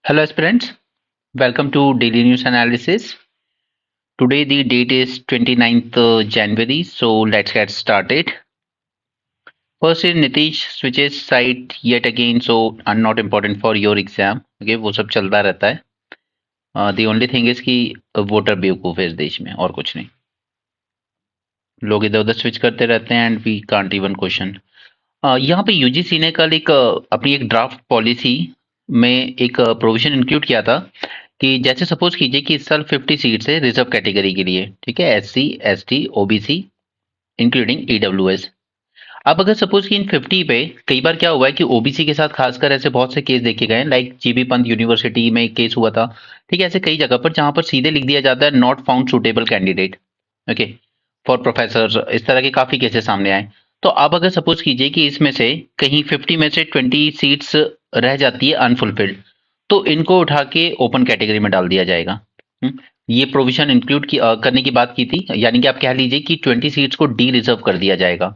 Hello aspirants, welcome to Daily News Analysis. Today the date is 29th January, so let's get started. First is Nitish switches site yet again, so are not important for your exam. Okay, वो सब चलता रहता है. The only thing is कि voter बेवकूफ है इस देश में और कुछ नहीं. लोग इधर उधर स्विच करते रहते हैं and we can't even question. यहाँ पे यूजीसी ने कल अपनी एक ड्राफ्ट पॉलिसी में एक प्रोविजन इंक्लूड किया था कि जैसे सपोज कीजिए कि इस साल 50 सीट्स है रिजर्व कैटेगरी के लिए, ठीक है, SC, ST, OBC including EWS. अब अगर सपोज कि इन 50 पे कई बार क्या हुआ है कि ओबीसी के साथ खासकर ऐसे बहुत से केस देखे गए हैं, लाइक जीबी पंत यूनिवर्सिटी में एक केस हुआ था, ठीक है, ऐसे कई जगह पर जहां पर सीधे लिख दिया जाता है not found suitable candidate, okay, for professor. इस तरह के काफी केसेस सामने आए. तो अब अगर सपोज कीजिए कि इसमें से कहीं 50 में से 20 सीट्स रह जाती है अनफुलफिल्ड, तो इनको उठा के ओपन कैटेगरी में डाल दिया जाएगा. ये प्रोविजन इंक्लूड करने की बात की थी, यानी कि आप कह लीजिए कि 20 सीट्स को डी रिजर्व कर दिया जाएगा.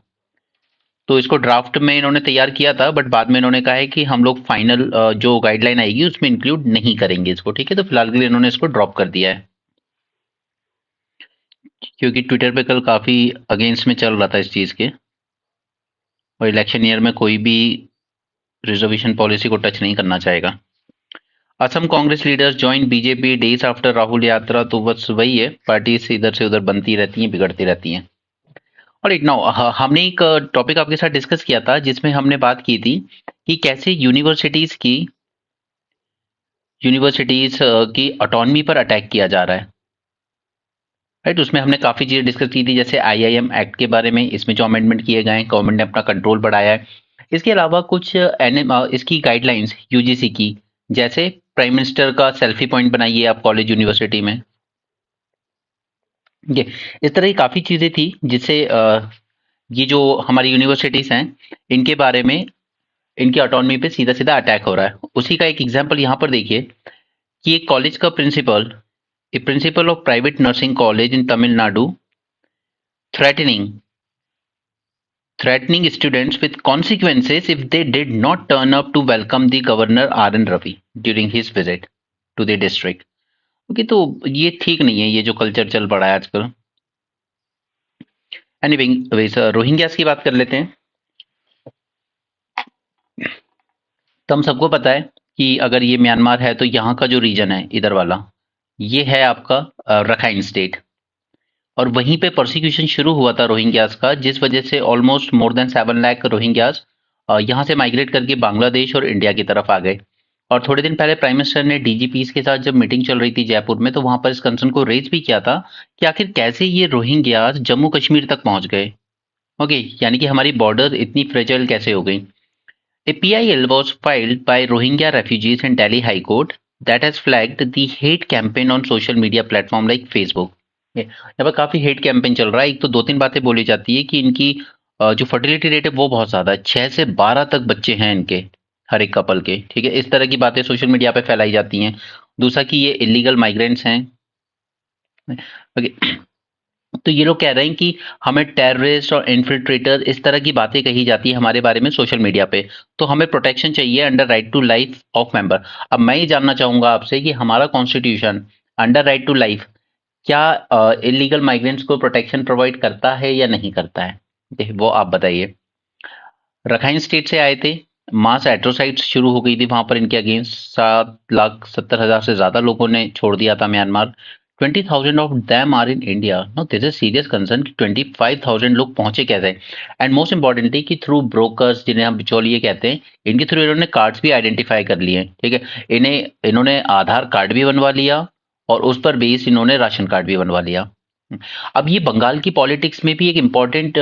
तो इसको ड्राफ्ट में इन्होंने तैयार किया था, बट बाद में इन्होंने कहा है कि हम लोग फाइनल जो गाइडलाइन आएगी उसमें इंक्लूड नहीं करेंगे इसको, ठीक है. तो फिलहाल के लिए इन्होंने इसको ड्रॉप कर दिया है, क्योंकि ट्विटर पे कल काफी अगेंस्ट में चल रहा था इस चीज के, और इलेक्शन ईयर में कोई भी रिजर्वेशन पॉलिसी को टच नहीं करना चाहेगा. Assam Congress leaders join BJP days after Rahul यात्रा. तो बस वही है, पार्टी से उधर बनती रहती हैं, बिगड़ती रहती हैं. और एक नाउ हमने एक टॉपिक आपके साथ डिस्कस किया था जिसमें हमने बात की थी कि कैसे यूनिवर्सिटीज की ऑटोनॉमी पर अटैक किया जा रहा है, राइट. उसमें हमने काफी चीजें डिस्कस की थी, जैसे आईआईएम एक्ट के बारे में, इसमें जो अमेंडमेंट किए गए, गवर्नमेंट ने अपना कंट्रोल बढ़ाया है. इसके अलावा कुछ इसकी गाइडलाइंस यूजीसी की, जैसे प्राइम मिनिस्टर का सेल्फी पॉइंट बनाइए आप कॉलेज यूनिवर्सिटी में. ये इस तरह की काफी चीजें थी जिससे ये जो हमारी यूनिवर्सिटीज हैं इनके बारे में, इनकी ऑटोनॉमी पे सीधा सीधा अटैक हो रहा है. उसी का एक एग्जांपल यहाँ पर देखिए कि एक कॉलेज का principal, a principal of private nursing college in Tamil Nadu, threatening students with consequences if they did not turn up to welcome the governor R.N. Ravi during his visit to the district. Okay, तो ये ठीक नहीं है, ये जो culture चल पड़ा है आजकल. एनीवे, रोहिंग्यास की बात कर लेते हैं. तो हम सबको पता है कि अगर ये म्यांमार है तो यहाँ का जो रीजन है इधर वाला, ये है आपका रखाइन स्टेट, और वहीं पे प्रोसिक्यूशन शुरू हुआ था रोहिंग्यास का, जिस वजह से almost more than 7 lakh Rohingyas यहाँ से माइग्रेट करके बांग्लादेश और इंडिया की तरफ आ गए. और थोड़े दिन पहले प्राइम मिनिस्टर ने डीजीपीस के साथ जब मीटिंग चल रही थी जयपुर में, तो वहां पर इस कंसर्न को रेज भी किया था कि आखिर कैसे ये रोहिंग्यास जम्मू कश्मीर तक पहुंच गए. ओके, यानी कि हमारी बॉर्डर इतनी फ्रेजाइल कैसे हो गई. A PIL was filed by Rohingya refugees in Delhi High Court that has flagged the hate campaign on social media platform like Facebook. यहाँ पर काफी हेट कैंपेन चल रहा है. एक तो 2-3 बातें बोली जाती है कि इनकी जो फर्टिलिटी रेट है वो बहुत ज्यादा है, 6 से 12 तक बच्चे हैं इनके हर एक कपल के, ठीक है. इस तरह की बातें सोशल मीडिया पे फैलाई जाती हैं. दूसरा कि ये इलीगल माइग्रेंट्स हैं. ओके, तो ये लोग कह रहे हैं कि हमें टेररिस्ट और इन्फिल्ट्रेटर, इस तरह की बातें कही जाती है हमारे बारे में सोशल मीडिया पे, तो हमें प्रोटेक्शन चाहिए under right to life of member. अब मैं ये जानना चाहूंगा आपसे कि हमारा constitution under right to life क्या इलीगल माइग्रेंट्स को प्रोटेक्शन प्रोवाइड करता है या नहीं करता है, वो आप बताइए. रखाइन स्टेट से आए थे, मास एट्रोसाइट्स शुरू हो गई थी वहां पर इनके अगेंस्ट. 7,70,000 से ज्यादा लोगों ने छोड़ दिया था Myanmar. 20,000 of them are in India. Now this is serious concern कि 25,000 लोग पहुंचे कैसे. एंड मोस्ट इंपॉर्टेंटली कि थ्रू ब्रोकर्स, जिन्हें हम बिचौलिए कहते हैं, इनके थ्रू इन्होंने कार्ड्स भी आइडेंटिफाई कर लिए, ठीक है. इन्होंने आधार कार्ड भी बनवा लिया और उस पर बेस इन्होंने राशन कार्ड भी बनवा लिया. अब ये बंगाल की पॉलिटिक्स में भी एक इम्पॉर्टेंट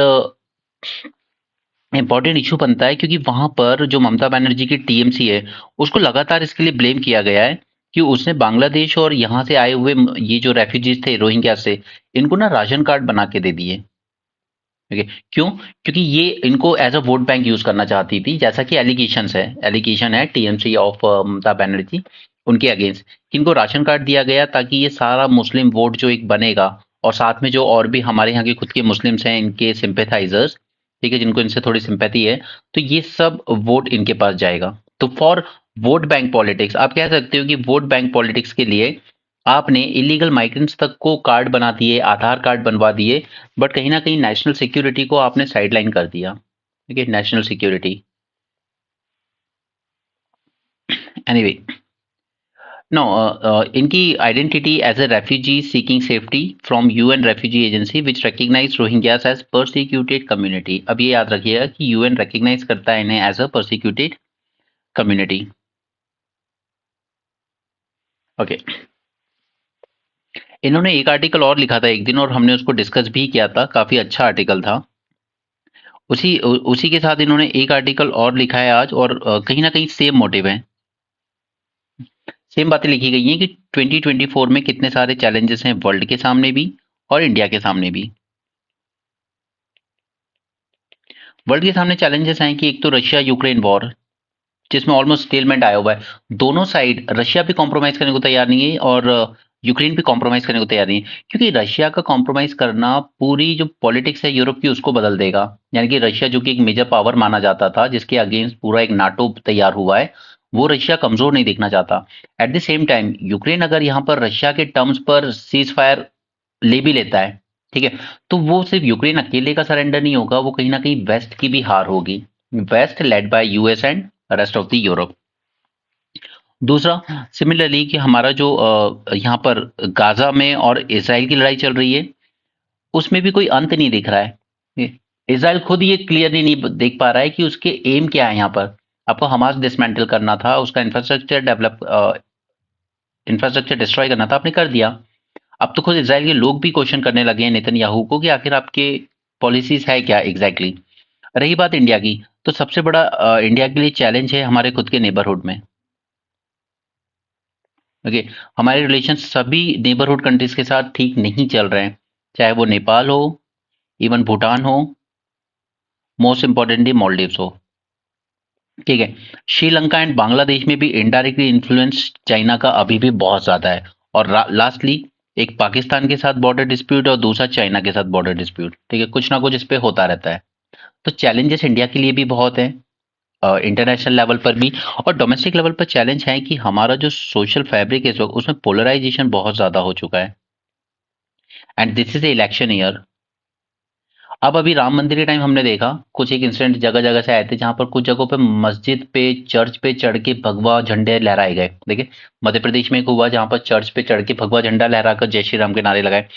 इशू बनता है, क्योंकि वहां पर जो ममता बनर्जी की टीएमसी है उसको लगातार इसके लिए ब्लेम किया गया है कि उसने बांग्लादेश और यहाँ से आए हुए ये जो रेफ्यूजीज थे रोहिंग्या से, इनको ना राशन कार्ड बना के दे दिए. ठीक है, क्यों? क्योंकि ये इनको as a vote bank use करना चाहती थी, जैसा कि एलिगेशन है टीएमसी ऑफ ममता बनर्जी उनके अगेंस्ट, कि इनको राशन कार्ड दिया गया ताकि ये सारा मुस्लिम वोट जो एक बनेगा, और साथ में जो और भी हमारे यहाँ के खुद के मुस्लिम्स हैं, इनके सिंपेथाइजर्स, ठीक है, जिनको इनसे थोड़ी सिंपैथी है, तो ये सब वोट इनके पास जाएगा. तो फॉर वोट बैंक पॉलिटिक्स, आप कह सकते हो कि वोट बैंक पॉलिटिक्स के लिए आपने इलीगल माइग्रेंट्स तक को कार्ड बना दिए, आधार कार्ड बनवा दिए, बट कहीं ना कहीं नेशनल सिक्योरिटी को आपने साइडलाइन कर दिया। ठीक है, नेशनल सिक्योरिटी। एनीवे, नो, इनकी identity as a refugee seeking safety from UN refugee agency which recognize Rohingyas as persecuted community. अब ये याद रखिएगा कि यूएन रिकग्नाइज करता है इन्हें as a persecuted community. Okay, इन्होंने एक आर्टिकल और लिखा था एक दिन और हमने उसको डिस्कस भी किया था, काफी अच्छा आर्टिकल था। उसी के साथ इन्होंने एक आर्टिकल और लिखा है आज, और कहीं ना कहीं सेम मोटिव है, सेम बातें लिखी गई हैं कि 2024 में कितने सारे चैलेंजेस हैं वर्ल्ड के सामने भी और इंडिया के सामने भी। वर्ल्ड के सामने चैलेंजेस हैं कि एक तो रशिया यूक्रेन वॉर, जिसमें ऑलमोस्ट स्टेलमेंट आया हुआ है। दोनों साइड, रशिया भी कॉम्प्रोमाइज करने को तैयार नहीं है और यूक्रेन भी कॉम्प्रोमाइज करने को तैयार नहीं है, क्योंकि रशिया का कॉम्प्रोमाइज करना पूरी जो पॉलिटिक्स है यूरोप की उसको बदल देगा। यानी कि रशिया जो कि एक मेजर पावर माना जाता था, जिसके अगेंस्ट पूरा एक नाटो तैयार हुआ है, वो रशिया कमजोर नहीं देखना चाहता। At the same time Ukraine अगर यहाँ पर रशिया के टर्म्स पर सीज फायर ले भी लेता है, ठीक है, तो वो सिर्फ यूक्रेन अकेले का सरेंडर नहीं होगा, वो कहीं ना कहीं वेस्ट की भी हार होगी। West led by US and rest of the Europe. दूसरा, सिमिलरली कि हमारा जो यहाँ पर गाजा में और इसराइल की लड़ाई चल रही है, उसमें भी कोई अंत नहीं दिख रहा है। इसराइल खुद ये क्लियरली नहीं देख पा रहा है कि उसके एम क्या है। यहाँ पर आपको हमास डिसमेंटल करना था, उसका इंफ्रास्ट्रक्चर डिस्ट्रॉय करना था, आपने कर दिया। अब तो खुद इसराइल के लोग भी क्वेश्चन करने लगे हैं नेतन्याहू को कि आखिर आपके पॉलिसीज है क्या एग्जैक्टली exactly? रही बात इंडिया की, तो सबसे बड़ा इंडिया के लिए चैलेंज है हमारे खुद के नेबरहुड में। ओके, हमारे रिलेशन सभी नेबरहुड कंट्रीज के साथ ठीक नहीं चल रहे हैं, चाहे वो नेपाल हो, इवन भूटान हो, मोस्ट इंपॉर्टेंटली मॉलडीव्स हो। ठीक है, श्रीलंका एंड बांग्लादेश में भी इनडायरेक्टली इन्फ्लुएंस चाइना का अभी भी बहुत ज्यादा है। और लास्टली एक पाकिस्तान के साथ बॉर्डर डिस्प्यूट और दूसरा चाइना के साथ बॉर्डर डिस्प्यूट। ठीक है, कुछ ना कुछ इस पे होता रहता है। तो चैलेंजेस इंडिया के लिए भी बहुत है, इंटरनेशनल लेवल पर भी, और डोमेस्टिक लेवल पर चैलेंज है कि हमारा जो सोशल फैब्रिक है इस वक्त, उसमें पोलराइजेशन बहुत ज्यादा हो चुका है। And this is a election year. अब अभी राम मंदिर के टाइम हमने देखा कुछ एक इंसिडेंट जगह जगह से आए थे, जहां पर कुछ जगहों पे मस्जिद पे चर्च पे चढ़ के भगवा झंडे लहराए गए। देखिए, मध्य प्रदेश में एक हुआ जहां पर चर्च पे चढ़ के भगवा झंडा लहराकर जय श्री राम के नारे लगाए।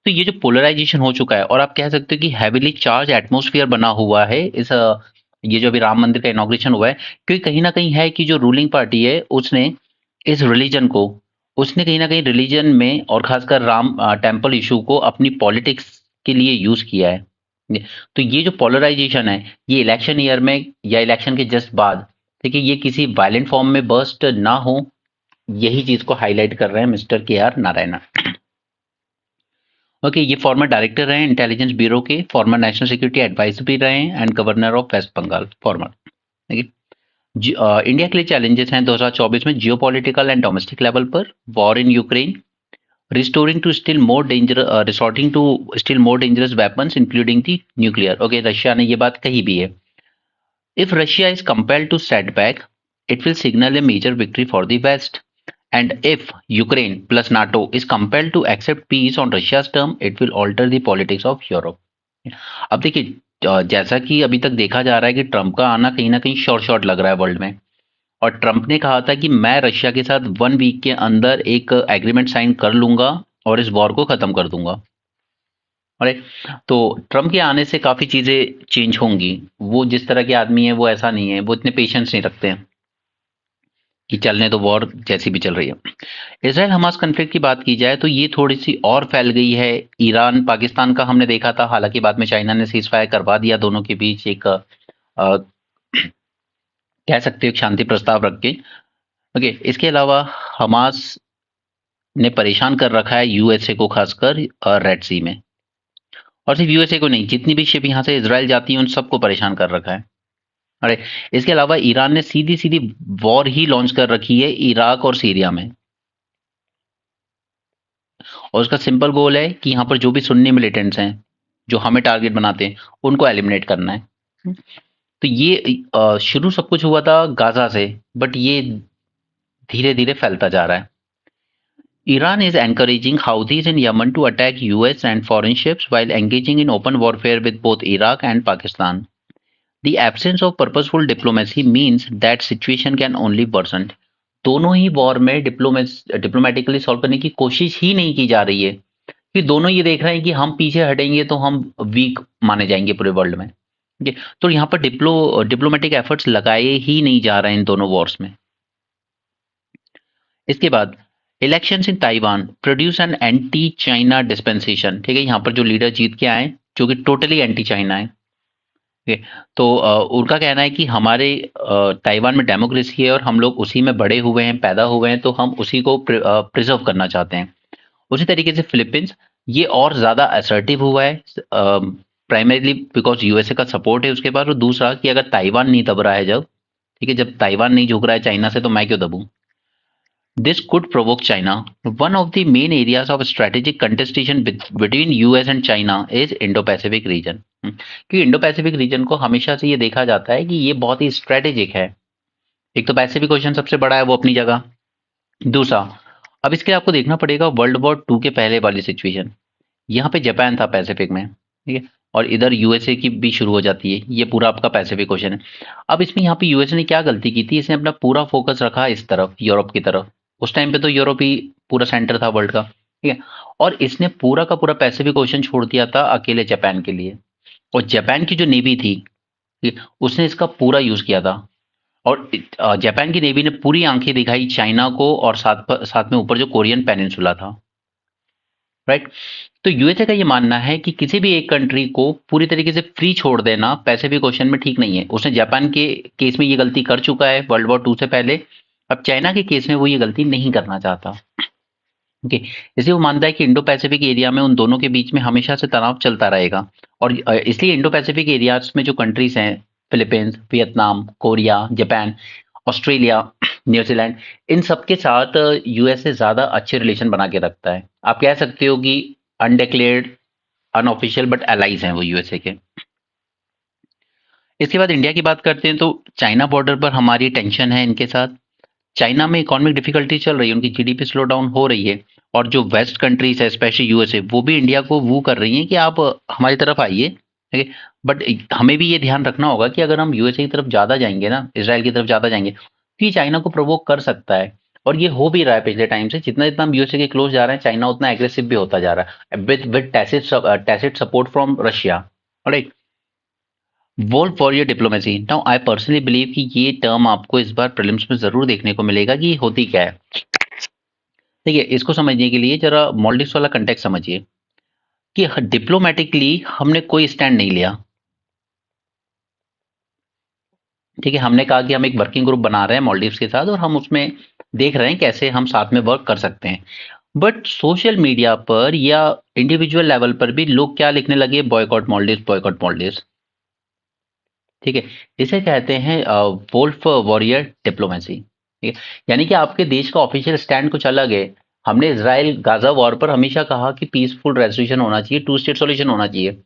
तो ये जो पोलराइजेशन हो चुका है, और आप कह सकते हो कि हैवीली चार्ज एटमोस्फियर बना हुआ है इस ये जो अभी राम मंदिर का इनॉग्रेशन हुआ है, क्योंकि कहीं ना कहीं है कि जो रूलिंग पार्टी है उसने इस रिलीजन को, उसने कहीं ना कहीं रिलीजन में और खासकर राम टेम्पल इशू को अपनी पॉलिटिक्स के लिए यूज किया है। तो ये जो पोलराइजेशन है, ये इलेक्शन ईयर में या इलेक्शन के जस्ट बाद, देखिए, ये किसी वायलेंट फॉर्म में बर्स्ट ना हो, यही चीज को हाईलाइट कर रहे हैं mister K R Narayanan. Okay, ये फॉर्मर डायरेक्टर रहे इंटेलिजेंस ब्यूरो के, फॉर्मर नेशनल सिक्योरिटी एडवाइजर भी रहे हैं and governor of West Bengal former. देखिए, इंडिया के लिए चैलेंजेस हैं 2024 में जियोपॉलिटिकल एंड डोमेस्टिक लेवल पर, war in Ukraine, restoring to still more danger resorting to still more dangerous weapons including the nuclear। Okay, Russia ने ये बात कही भी है। If Russia is compelled to set back, it will signal a major victory for the West. And if Ukraine plus NATO is compelled to accept peace on Russia's term, it will alter the politics of Europe। अब देखिए, जैसा कि अभी तक देखा जा रहा है कि ट्रंप का आना कहीं ना कहीं शॉर्ट शॉर्ट लग रहा है वर्ल्ड में, और ट्रंप ने कहा था कि मैं रशिया के साथ 1 वीक के अंदर एक एग्रीमेंट साइन कर लूंगा और इस वॉर को खत्म कर दूंगा। अरे, तो ट्रम्प के आने से काफ़ी चीज़ें चेंज होंगी। वो जिस तरह के आदमी है वो ऐसा नहीं है, वो इतने पेशेंस नहीं रखते हैं कि चलने तो वॉर जैसी भी चल रही है। इसराइल हमास कन्फ्लिक्ट की बात की जाए तो ये थोड़ी सी और फैल गई है। ईरान पाकिस्तान का हमने देखा था, हालांकि बाद में चाइना ने सीज फायर करवा दिया दोनों के बीच एक कह सकते हो एक शांति प्रस्ताव रख के। ओके, इसके अलावा हमास ने परेशान कर रखा है यूएसए को, खासकर रेड सी में। और सिर्फ यूएसए को नहीं, जितनी भी शिप यहाँ से इसराइल जाती है उन सबको परेशान कर रखा है। अरे, इसके अलावा ईरान ने सीधी सीधी वॉर ही लॉन्च कर रखी है इराक और सीरिया में, और उसका सिंपल गोल है कि यहाँ पर जो भी सुन्नी मिलिटेंट्स हैं जो हमें टारगेट बनाते हैं उनको एलिमिनेट करना है। तो ये शुरू सब कुछ हुआ था गाजा से, बट ये धीरे धीरे फैलता जा रहा है। Iran is encouraging Houthis in Yemen to attack US and foreign ships while engaging in open warfare with both Iraq and Pakistan. The absence of purposeful diplomacy means that situation can only worsen. दोनों ही war में diplomatically solve करने की कोशिश ही नहीं की जा रही है, कि दोनों ये देख रहे हैं कि हम पीछे हटेंगे तो हम वीक माने जाएंगे पूरे वर्ल्ड में। तो यहाँ पर डिप्लोमेटिक एफर्ट्स लगाए ही नहीं जा रहे हैं इन दोनों वॉर्स में। इसके बाद elections in Taiwan produce an anti China dispensation. ठीक है, यहाँ पर जो लीडर जीत के आए जो कि टोटली एंटी चाइना है। ठीक है, तो उनका कहना है कि हमारे ताइवान में डेमोक्रेसी है और हम लोग उसी में बड़े हुए हैं, पैदा हुए हैं, तो हम उसी को प्रिजर्व करना चाहते हैं। उसी तरीके से फिलीपींस ये और ज़्यादा असर्टिव हुआ है, प्राइमरीली बिकॉज यूएसए का सपोर्ट है उसके बाद, और दूसरा कि अगर ताइवान नहीं दब रहा है जब, ठीक है, जब ताइवान नहीं झुक रहा है चाइना से, तो मैं क्यों दबूं। This could provoke China. One of the main areas of strategic contestation between US and China is Indo-Pacific region. कि इंडो पैसिफिक रीजन को हमेशा से ये देखा जाता है कि ये बहुत ही स्ट्रेटेजिक है। एक तो पैसिफिक ओशन सबसे बड़ा है, वो अपनी जगह। दूसरा, अब इसके लिए आपको देखना पड़ेगा वर्ल्ड वॉर 2 के पहले वाली सिचुएशन। यहाँ पे जापान था पैसिफिक में, ठीक है, और इधर यूएसए की भी शुरू हो जाती है। ये पूरा आपका पैसिफिक ओशन है। अब इसमें यहाँ पे यूएसए ने क्या गलती की थी, इसने अपना पूरा फोकस रखा इस तरफ, यूरोप की तरफ। उस टाइम पे तो यूरोप ही पूरा सेंटर था वर्ल्ड का, ठीक है, और इसने पूरा का पूरा पैसिफिक ओशन छोड़ दिया था अकेले जापान के लिए। और जापान की जो नेवी थी, ठीक है, उसने इसका पूरा यूज किया था। और जापान की नेवी ने पूरी आंखें दिखाई चाइना को, और साथ में ऊपर जो कोरियन पेनिनसुला था, राइट। तो यूएसए का ये मानना है कि किसी भी एक कंट्री को पूरी तरीके से फ्री छोड़ देना पैसिफिक ओशन में ठीक नहीं है। उसने जापान के केस में ये गलती कर चुका है वर्ल्ड वॉर 2 से पहले। अब चाइना के केस में वो ये गलती नहीं करना चाहता। ओके, इसलिए वो मानता है कि इंडो पैसिफिक एरिया में उन दोनों के बीच में हमेशा से तनाव चलता रहेगा। और इसलिए इंडो पैसिफिक एरियाज में जो कंट्रीज हैं, Philippines, Vietnam, Korea, Japan, Australia, New Zealand, इन सब के साथ यूएसए ज़्यादा अच्छे रिलेशन बना के रखता है। आप कह सकते हो कि अनडिक्लेयर्ड, अनऑफिशियल, बट एलाइज हैं वो यूएसए के। इसके बाद इंडिया की बात करते हैं, तो चाइना बॉर्डर पर हमारी टेंशन है इनके साथ। चाइना में इकोनॉमिक डिफिकल्टी चल रही है, उनकी जीडीपी स्लो डाउन हो रही है, और जो वेस्ट कंट्रीज है स्पेशली यूएसए, वो भी इंडिया को वो कर रही हैं कि आप हमारी तरफ आइए, ठीक है। बट हमें भी ये ध्यान रखना होगा कि अगर हम यूएसए की तरफ ज़्यादा जाएंगे ना, इसराइल की तरफ ज़्यादा जाएंगे, तो ये चाइना को प्रोवोक कर सकता है। और ये हो भी रहा है पिछले टाइम से। जितना जितना हम यूएसए के क्लोज जा रहे हैं, चाइना उतना एग्रेसिव भी होता जा रहा है, with tacit support from Russia, right. Wolf warrior diplomacy, now I personally believe कि ये टर्म आपको इस बार प्रीलिम्स में जरूर देखने को मिलेगा कि होती क्या है। देखिए, इसको समझने के लिए जरा मॉलडिव्स वाला कंटेक्स्ट समझिए कि डिप्लोमेटिकली हमने कोई स्टैंड नहीं लिया, ठीक है। हमने कहा कि हम एक वर्किंग ग्रुप बना रहे हैं मॉलडिव्स के साथ, और हम उसमें देख रहे हैं कैसे हम साथ में वर्क कर सकते हैं। बट सोशल मीडिया पर या इंडिविजुअल लेवल पर भी लोग क्या लिखने लगे, बॉयकॉट मॉलडिव्स, बॉयकॉट मॉलडिव्स, ठीक है। इसे कहते हैं वोल्फ वॉरियर डिप्लोमेसी, ठीक है। यानी कि आपके देश का ऑफिशियल स्टैंड कुछ अलग है। हमने इसराइल गाजा वॉर पर हमेशा कहा कि पीसफुल रेजोल्यूशन होना चाहिए, 2 स्टेट सॉल्यूशन होना चाहिए।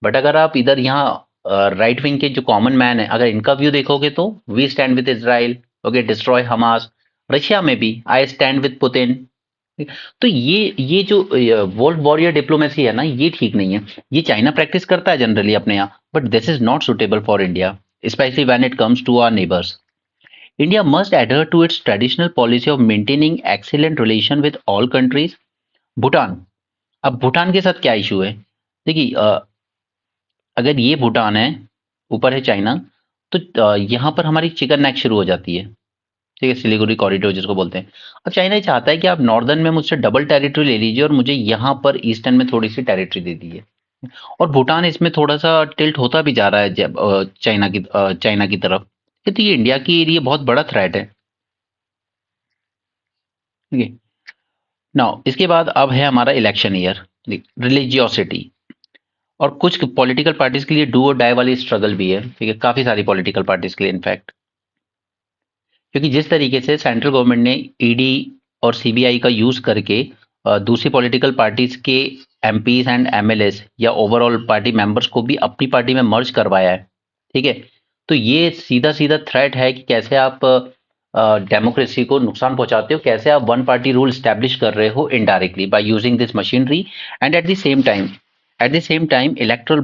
बट अगर आप इधर यहाँ राइट विंग के जो कॉमन मैन है, अगर इनका व्यू देखोगे, तो we stand with Israel, okay, destroy Hamas. Russia में भी आई स्टैंड विद पुतिन। तो ये जो वोल्फ वॉरियर डिप्लोमेसी है ना, ये ठीक नहीं है। ये चाइना प्रैक्टिस करता है जनरली अपने यहाँ, but this is not suitable for India, especially when it comes to our neighbours. India must adhere to its traditional policy of maintaining excellent relation with all countries. Bhutan, अब भूटान के साथ क्या issue है? देखिए, अगर ये भूटान है, ऊपर है चाइना, तो यहाँ पर हमारी चिकन नेक शुरू हो जाती है, ठीक है, सिलीगुड़ी कॉरिडोर जिसको बोलते हैं। अब चाइना ये चाहता है कि आप नॉर्दर्न में मुझसे डबल टेरिटरी ले लीजिए और मुझे यहाँ पर ईस्टर्न में थोड़ी सी टेरिटरी दे दीजिए। और भूटान इसमें थोड़ा सा टिल्ट होता भी जा रहा है चाइना की तरफ। तो ये इंडिया के लिए बहुत बड़ा थ्रेट है, ठीक है। नाउ इसके बाद अब है हमारा इलेक्शन ईयर, रिलीजियोसिटी, और कुछ पॉलिटिकल पार्टीज के लिए डू और डाई वाली स्ट्रगल भी है, ठीक है, काफी सारी पॉलिटिकल पार्टीज के लिए इनफैक्ट। क्योंकि जिस तरीके से सेंट्रल गवर्नमेंट ने ईडी और सीबीआई का यूज करके दूसरी पॉलिटिकल पार्टीज के एमपीज एंड एमएलएस या ओवरऑल पार्टी मेंबर्स को भी अपनी पार्टी में मर्ज करवाया है, ठीक है। तो ये सीधा सीधा थ्रेट है कि कैसे आप डेमोक्रेसी को नुकसान पहुंचाते हो, कैसे आप वन पार्टी रूल स्टैब्लिश कर रहे हो indirectly by using this machinery. And at the same time erectile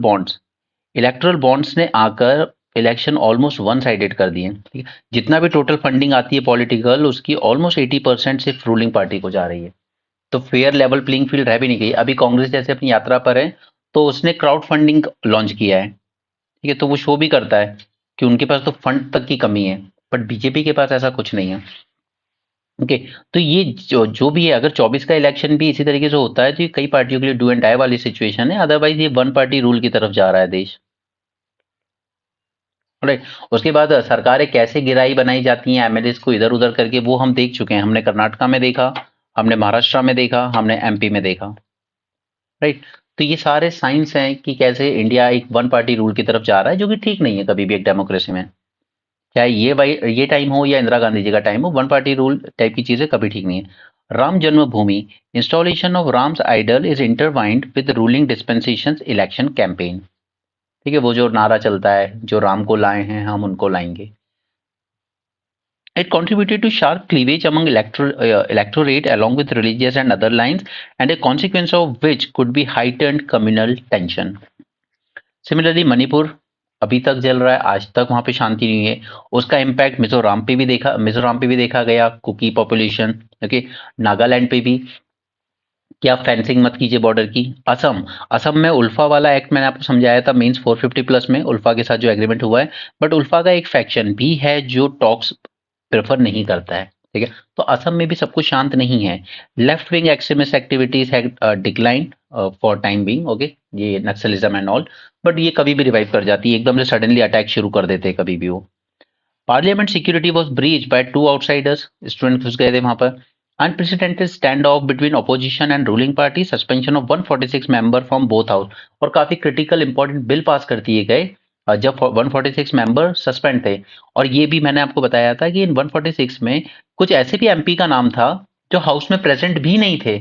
bonds ने आकर इलेक्शन ऑलमोस्ट वन साइडेड कर दिए, ठीक है। जितना भी टोटल फंडिंग आती है पॉलिटिकल, उसकी ऑलमोस्ट 80% सिर्फ रूलिंग पार्टी को जा रही है। तो फेयर लेवल प्लेइंग फील्ड रह भी नहीं गई। अभी कांग्रेस जैसे अपनी यात्रा पर है, तो उसने क्राउड फंडिंग लॉन्च किया है, ठीक है। तो वो शो भी करता है कि उनके पास तो फंड तक की कमी है, बट बीजेपी के पास ऐसा कुछ नहीं है। ओके, तो ये जो भी है, अगर 24 का इलेक्शन भी इसी तरीके से होता है तो ये कई पार्टियों के लिए डू एंड डाई वाली सिचुएशन है। अदरवाइज ये वन पार्टी रूल की तरफ जा रहा है देश। राइट। उसके बाद सरकारें कैसे गिराई बनाई जाती हैं एमएलएस को इधर उधर करके, वो हम देख चुके हैं। हमने कर्नाटका में देखा, हमने महाराष्ट्र में देखा, हमने एमपी में देखा। राइट। तो ये सारे साइंस हैं कि कैसे इंडिया एक वन पार्टी रूल की तरफ जा रहा है, जो कि ठीक नहीं है कभी भी एक डेमोक्रेसी में। चाहे ये टाइम हो या इंदिरा गांधी जी का टाइम हो, वन पार्टी रूल टाइप की चीजें कभी ठीक नहीं है। Ram Janmabhoomi, installation of Ram's idol is intertwined with ruling dispensation election campaign. ठीक है, वो जो नारा चलता है, जो राम को लाए हैं हम उनको लाएंगे। It contributed to sharp cleavage among electorate along with religious and other lines, and a consequence of which could be heightened communal tension. Similarly, Manipur अभी तक जल रहा है, आज तक वहां पे शांति नहीं है। उसका इम्पैक्ट मिजोरम पे भी देखा गया, कुकी पॉपुलेशन। ओके, नागालैंड पे भी कि आप फेंसिंग मत कीजिए बॉर्डर की। असम में उल्फा वाला एक्ट मैंने आपको समझाया था, मींस 450 प्लस में उल्फा के साथ जो एग्रीमेंट हुआ है, बट उल्फा का एक फैक्शन भी है जो टॉक्स प्रेफर नहीं करता है, ठीक है। तो असम में भी सब कुछ शांत नहीं है। Left wing extremist activities have decline for time being, okay, ये नक्सलिज्म एंड ऑल, बट ये कभी भी रिवाइव कर जाती है, एकदम से सडनली अटैक शुरू कर देते हैं कभी भी वो। Parliament security was breached by two outsiders, student घुस गए थे वहां पर। Unprecedented stand of between opposition and ruling party, suspension of 146 member from both house. और काफी क्रिटिकल इंपॉर्टेंट बिल पास कर दिए गए जब 146 मेंबर सस्पेंड थे। और ये भी मैंने आपको बताया था कि इन 146 में कुछ ऐसे भी एमपी का नाम था जो हाउस में प्रेजेंट भी नहीं थे,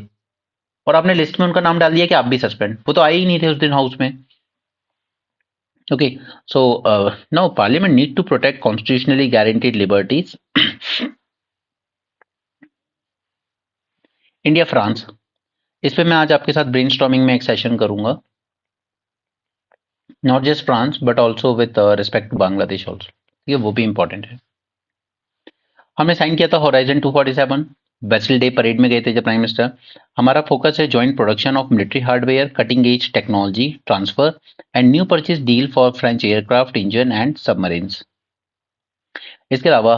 और आपने लिस्ट में उनका नाम डाल दिया कि आप भी सस्पेंड। वो तो आए ही नहीं थे उस दिन हाउस में। Okay, so now Parliament need to protect constitutionally guaranteed liberties. India France, इस पे मैं आज आपके साथ ब्रेनस्टॉर्मिंग में एक सेशन करूंगा, not just France but also with respect to Bangladesh also, ठीक है, वो भी इंपॉर्टेंट है। हमने साइन किया था होराइजन 247, बेसिल डे परेड में गए थे जब प्राइम मिनिस्टर। हमारा फोकस है joint production of military hardware, cutting edge technology transfer and new purchase deal for French aircraft engine and submarines. इसके अलावा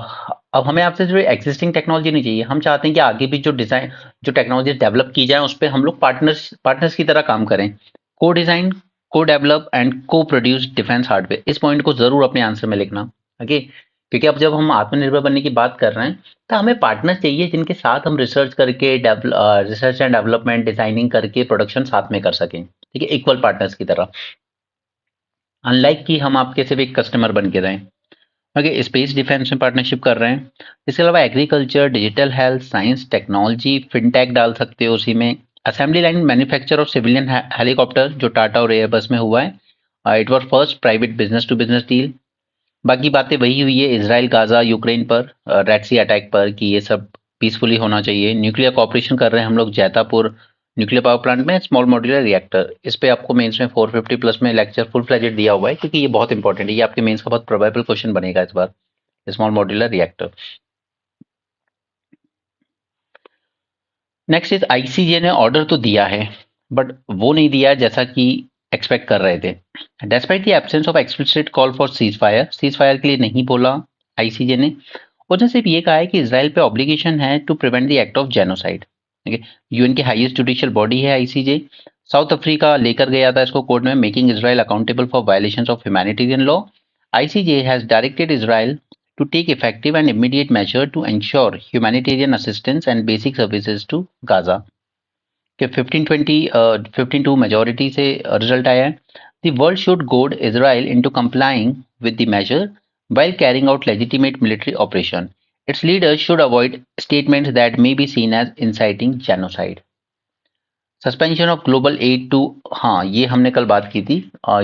अब हमें आपसे जो एग्जिस्टिंग टेक्नोलॉजी नहीं चाहिए, हम चाहते हैं कि आगे भी जो टेक्नोलॉजी डेवलप की जाए उस पर हम लोग पार्टनर्स की तरह काम करें। को डिजाइन, को डेवलप एंड को प्रोड्यूस डिफेंस हार्डवेयर, इस पॉइंट को जरूर अपने आंसर में लिखना, ओके। क्योंकि अब जब हम आत्मनिर्भर बनने की बात कर रहे हैं तो हमें पार्टनर चाहिए जिनके साथ हम रिसर्च करके रिसर्च एंड डेवलपमेंट डिजाइनिंग करके प्रोडक्शन साथ में कर सकें, ठीक है, इक्वल पार्टनर्स की तरह। अनलाइक कि हम आपके सिर्फ एक कस्टमर बन के रहें। ओके, स्पेस डिफेंस में पार्टनरशिप कर रहे हैं। इसके अलावा agriculture, digital health, science, technology, fintech डाल सकते हो उसी में। Assembly line manufacture of civilian helicopter जो टाटा और एयरबस में हुआ है, it was first private business to business deal. बाकी बातें वही हुई है इसराइल, गाजा, यूक्रेन पर, रेड सी अटैक पर, कि ये सब पीसफुली होना चाहिए। न्यूक्लियर कॉपरेशन कर रहे हैं हम लोग जैतापुर न्यूक्लियर पावर प्लांट में, स्मॉल मॉड्यूलर रिएक्टर। इस पे आपको मेंस में 450 प्लस में लेक्चर फुल फ्लेजेड दिया हुआ है, क्योंकि ये बहुत इंपॉर्टेंट है, ये आपके मेंस का बहुत प्रोबेबल क्वेश्चन बनेगा इस बार, small modular reactor. Next is ICJ ने ऑर्डर तो दिया है बट वो नहीं दिया जैसा कि एक्सपेक्ट कर रहे थे। Despite the absence of explicit call for cease fire के लिए नहीं बोला आईसीजे ने। उसने सिर्फ ये कहा है कि इजराइल पे ऑब्लिगेशन है to prevent the act of genocide, ठीक है। यूएन की हाईएस्ट जुडिशियल बॉडी है आईसीजे। साउथ अफ्रीका लेकर गया था इसको कोर्ट में, making Israel accountable for violations of humanitarian law. ICJ has directed Israel to take effective and immediate measure to ensure humanitarian assistance and basic services to Gaza. कि 15-2 majority से result आया है। The world should goad Israel into complying with the measure while carrying out legitimate military operation. Its leaders should avoid statements that may be seen as inciting genocide. Suspension of global aid to, हाँ ये हमने कल बात की थी,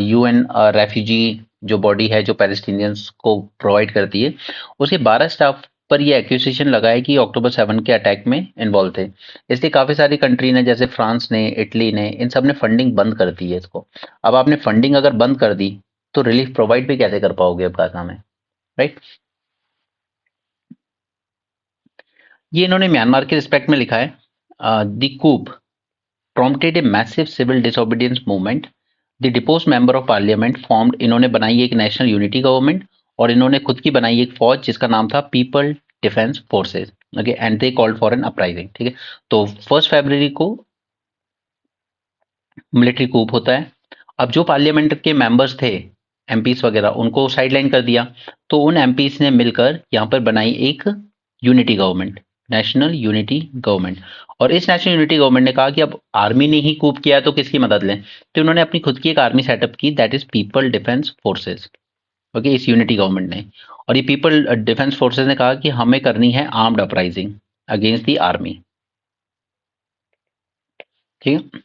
UN refugee जो body है जो पैलेस्टीनियंस को प्रोवाइड करती है, उसके 12 स्टाफ पर ये एक्यूजेशन लगा है कि अक्टूबर 7 के अटैक में इन्वॉल्व थे। इसलिए काफ़ी सारी कंट्री ने, जैसे फ्रांस ने, इटली ने, इन सब ने फंडिंग बंद कर दी है इसको। अब आपने फंडिंग अगर बंद कर दी तो रिलीफ प्रोवाइड भी कैसे कर पाओगे अब गाजा में, राइट। ये इन्होंने म्यांमार के रिस्पेक्ट में लिखा है, the coup prompted a massive civil disobedience movement. The deposed member of parliament formed, इन्होंने बनाई एक नेशनल यूनिटी गवर्नमेंट और इन्होंने खुद की बनाई एक फौज जिसका नाम था people defence forces, okay, and they called for an uprising, ठीक है। तो 1 फरवरी को मिलिट्री कूप होता है। अब जो पार्लियामेंट के मेंबर्स थे, एमपीस वगैरह, उनको साइडलाइन कर दिया। तो उन एमपीस ने मिलकर यहाँ पर बनाई एक unity government, national unity government. और इस नेशनल यूनिटी गवर्नमेंट ने कहा कि अब आर्मी ने ही कूप किया है तो किसकी मदद लें। तो उन्होंने अपनी खुद की एक आर्मी सेटअप की, that is people defence forces, okay, इस यूनिटी गवर्नमेंट ने। और ये पीपल डिफेंस फोर्सेस ने कहा कि हमें करनी है armed uprising against the army, ठीक है।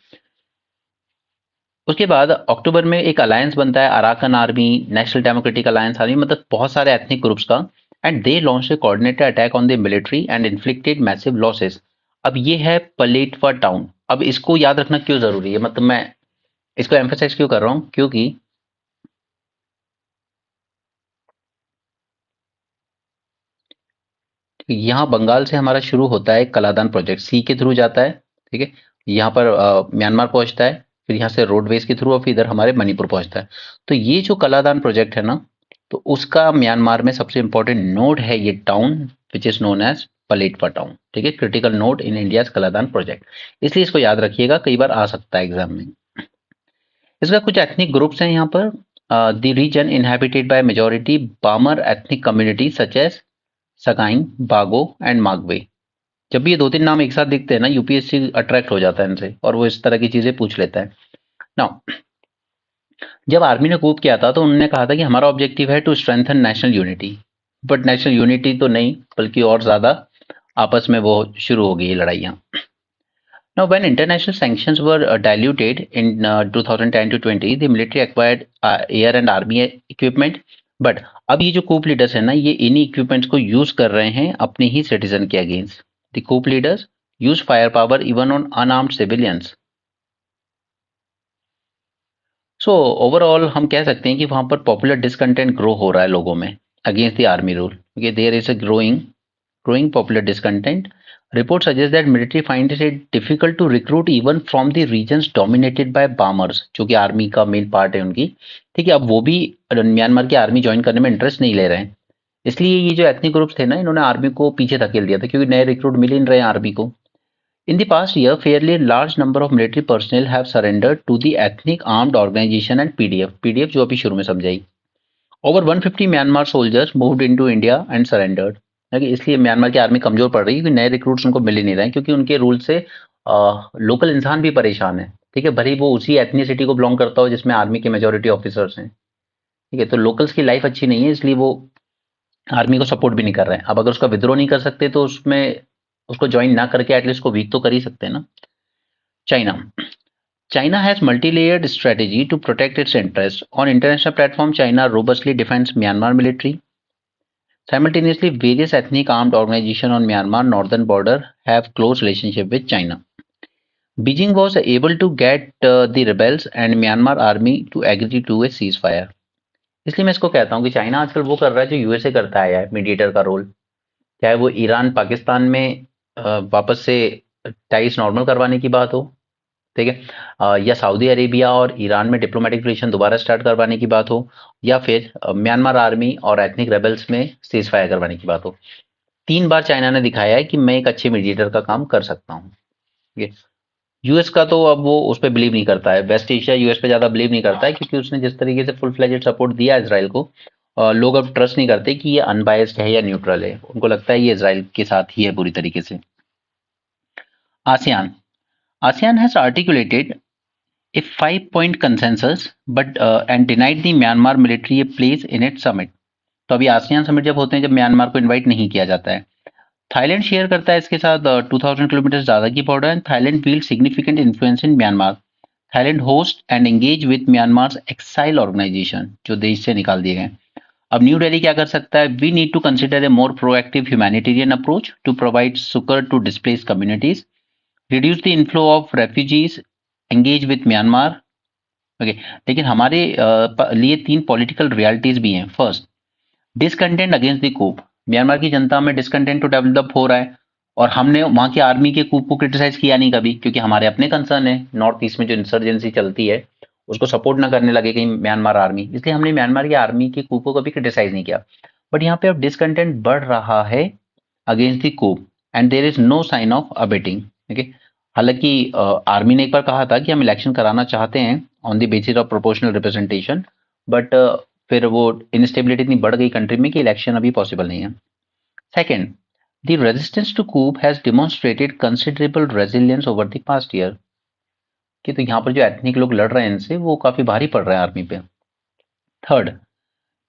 उसके बाद अक्टूबर में एक अलायंस बनता है, Arakan army, national democratic alliance army, मतलब बहुत सारे एथनिक ग्रुप्स का। And they launch a coordinated attack on the military and inflicted massive losses. अब ये है पलेटवा टाउन। अब इसको याद रखना क्यों जरूरी है, मतलब मैं इसको एम्फेसाइज क्यों कर रहा हूं, क्योंकि यहाँ बंगाल से हमारा शुरू होता है कलादान प्रोजेक्ट, सी के थ्रू जाता है, ठीक है। यहाँ पर म्यांमार पहुंचता है, फिर यहाँ से रोडवेज के थ्रू और फिर इधर हमारे मणिपुर पहुंचता है। तो ये जो कलादान प्रोजेक्ट है ना, तो उसका म्यांमार में सबसे इंपॉर्टेंट नोड है ये town which is known as Paletwa town, ठीक है, critical node in India Kaladan project. इसलिए इसको याद रखिएगा, कई बार आ सकता है एग्जाम में। इसका कुछ एथनिक ग्रुप्स हैं यहाँ पर। The region inhabited by majority Bamar ethnic community such as Sagaing, Bago and मागवे। जब भी ये 2-3 नाम एक साथ दिखते हैं ना, यूपीएससी अट्रैक्ट हो जाता है इनसे और वो इस तरह की चीजें पूछ लेता है। नाउ, जब आर्मी ने कूप किया था तो उन्होंने कहा था कि हमारा ऑब्जेक्टिव है to strengthen national unity, but national unity तो नहीं, बल्कि और ज्यादा आपस में वो शुरू हो गई लड़ाइयाँ। Now, when international sanctions were diluted in 2010 to 20, the military acquired air and army equipment. But अब ये जो कूप लीडर्स है ना, ये इन्हीं इक्विपमेंट्स को यूज कर रहे हैं अपने ही सिटीजन के against. The coup leaders use fire power even on unarmed civilians. So overall हम कह सकते हैं कि वहां पर पॉपुलर डिसकंटेंट ग्रो हो रहा है लोगों में against the army rule. Okay, there is a growing popular discontent. Reports suggest that military finds it difficult to recruit even from the regions dominated by Bamars, जो कि आर्मी का main part है उनकी, ठीक है। अब वो भी म्यांमार की आर्मी ज्वाइन करने में इंटरेस्ट नहीं ले रहे हैं। इसलिए ये जो एथनिक ग्रुप्स थे ना, इन्होंने आर्मी को पीछे धकेल दिया था, क्योंकि नए रिक्रूट मिल ही नहीं रहे हैं आर्मी को। In the past year, fairly large number of military personnel have surrendered to the ethnic armed organization and PDF. PDF जो अभी शुरू में समझाई। Over 150 Myanmar soldiers moved into India and surrendered. इसलिए म्यांमार की आर्मी कमजोर पड़ रही है, क्योंकि नए रिक्रूट्स उनको मिल ही नहीं रहे हैं, क्योंकि उनके रूल से लोकल इंसान भी परेशान है, ठीक है। भले ही वो उसी एथनिसिटी को बिलोंग करता हो जिसमें आर्मी के मेजोरिटी ऑफिसर्स हैं, ठीक है। तो लोकल्स की लाइफ अच्छी नहीं है, इसलिए वो आर्मी को सपोर्ट भी नहीं कर रहे हैं। अब अगर उसका विद्रोह नहीं कर सकते तो उसमें उसको ज्वाइन ना करके एटलीस्ट को वीक तो कर ही सकते हैं ना। China China has multi-layered strategy to protect its interests. On international platform, China robustly defends Myanmar military. Simultaneously, various ethnic armed organizations on Myanmar northern border have close relationship with China. Beijing was able to get the rebels and Myanmar army to agree to a ceasefire. इसलिए मैं इसको कहता हूँ कि China आजकल वो कर रहा है जो यूएसए करता है, मीडिएटर का रोल। चाहे वो ईरान पाकिस्तान में वापस से टाइस नॉर्मल करवाने की बात हो, ठीक है, या सऊदी अरेबिया और ईरान में डिप्लोमेटिक रिलेशन दोबारा स्टार्ट करवाने की बात हो, या फिर म्यांमार आर्मी और एथनिक रेबल्स में सीज फायर करवाने की बात हो। 3 बार चाइना ने दिखाया है कि मैं एक अच्छे मीडिएटर का काम कर सकता हूँ। यूएस का तो अब वो उस पर बिलीव नहीं करता है, वेस्ट एशिया यूएस पे ज्यादा बिलीव नहीं करता है, क्योंकि उसने जिस तरीके से फुल फ्लेजेड सपोर्ट दिया इसराइल को, लोग अब ट्रस्ट नहीं करते कि ये अनबायस्ड है या न्यूट्रल है। उनको लगता है ये इसराइल के साथ ही है पूरी तरीके से। ASEAN ASEAN has articulated a 5-point consensus but and denied the Myanmar military a place in its summit. तो अभी आसियान समिट जब होते हैं जब म्यांमार को इनवाइट नहीं किया जाता है। थाईलैंड शेयर करता है इसके साथ 2000 किलोमीटर ज्यादा की border and Thailand feel significant influence in Myanmar. Thailand host and engage with Myanmar exile organisation, जो देश से निकाल दिए गए। अब न्यू दिल्ली क्या कर सकता है? We need to consider a more proactive humanitarian approach to provide succour to displaced communities, reduce the inflow of refugees, engage with Myanmar. Okay, लेकिन हमारे लिए 3 पॉलिटिकल रियलिटीज भी हैं। First, discontent against the coup. Myanmar की जनता में discontent तो develop हो रहा है और हमने वहां की आर्मी के कूप को क्रिटिसाइज किया नहीं कभी, क्योंकि हमारे अपने कंसर्न है नॉर्थ ईस्ट में जो इंसर्जेंसी चलती है उसको सपोर्ट ना करने लगे कहीं म्यांमार आर्मी, इसलिए हमने म्यांमार की आर्मी के कूप को कभी क्रिटिसाइज नहीं किया। बट यहाँ पे अब डिसकंटेंट बढ़ रहा है against the coup and there is no sign of abating. Okay, हालांकि आर्मी ने एक बार कहा था कि हम इलेक्शन कराना चाहते हैं on the basis of proportional representation, but फिर वो इनस्टेबिलिटी इतनी बढ़ गई कंट्री में कि इलेक्शन अभी पॉसिबल नहीं है। Second, the resistance to coup has demonstrated considerable resilience over the past year, कि तो यहाँ पर जो एथनिक लोग लड़ रहे हैं इनसे वो काफी भारी पड़ रहा है आर्मी पे। Third,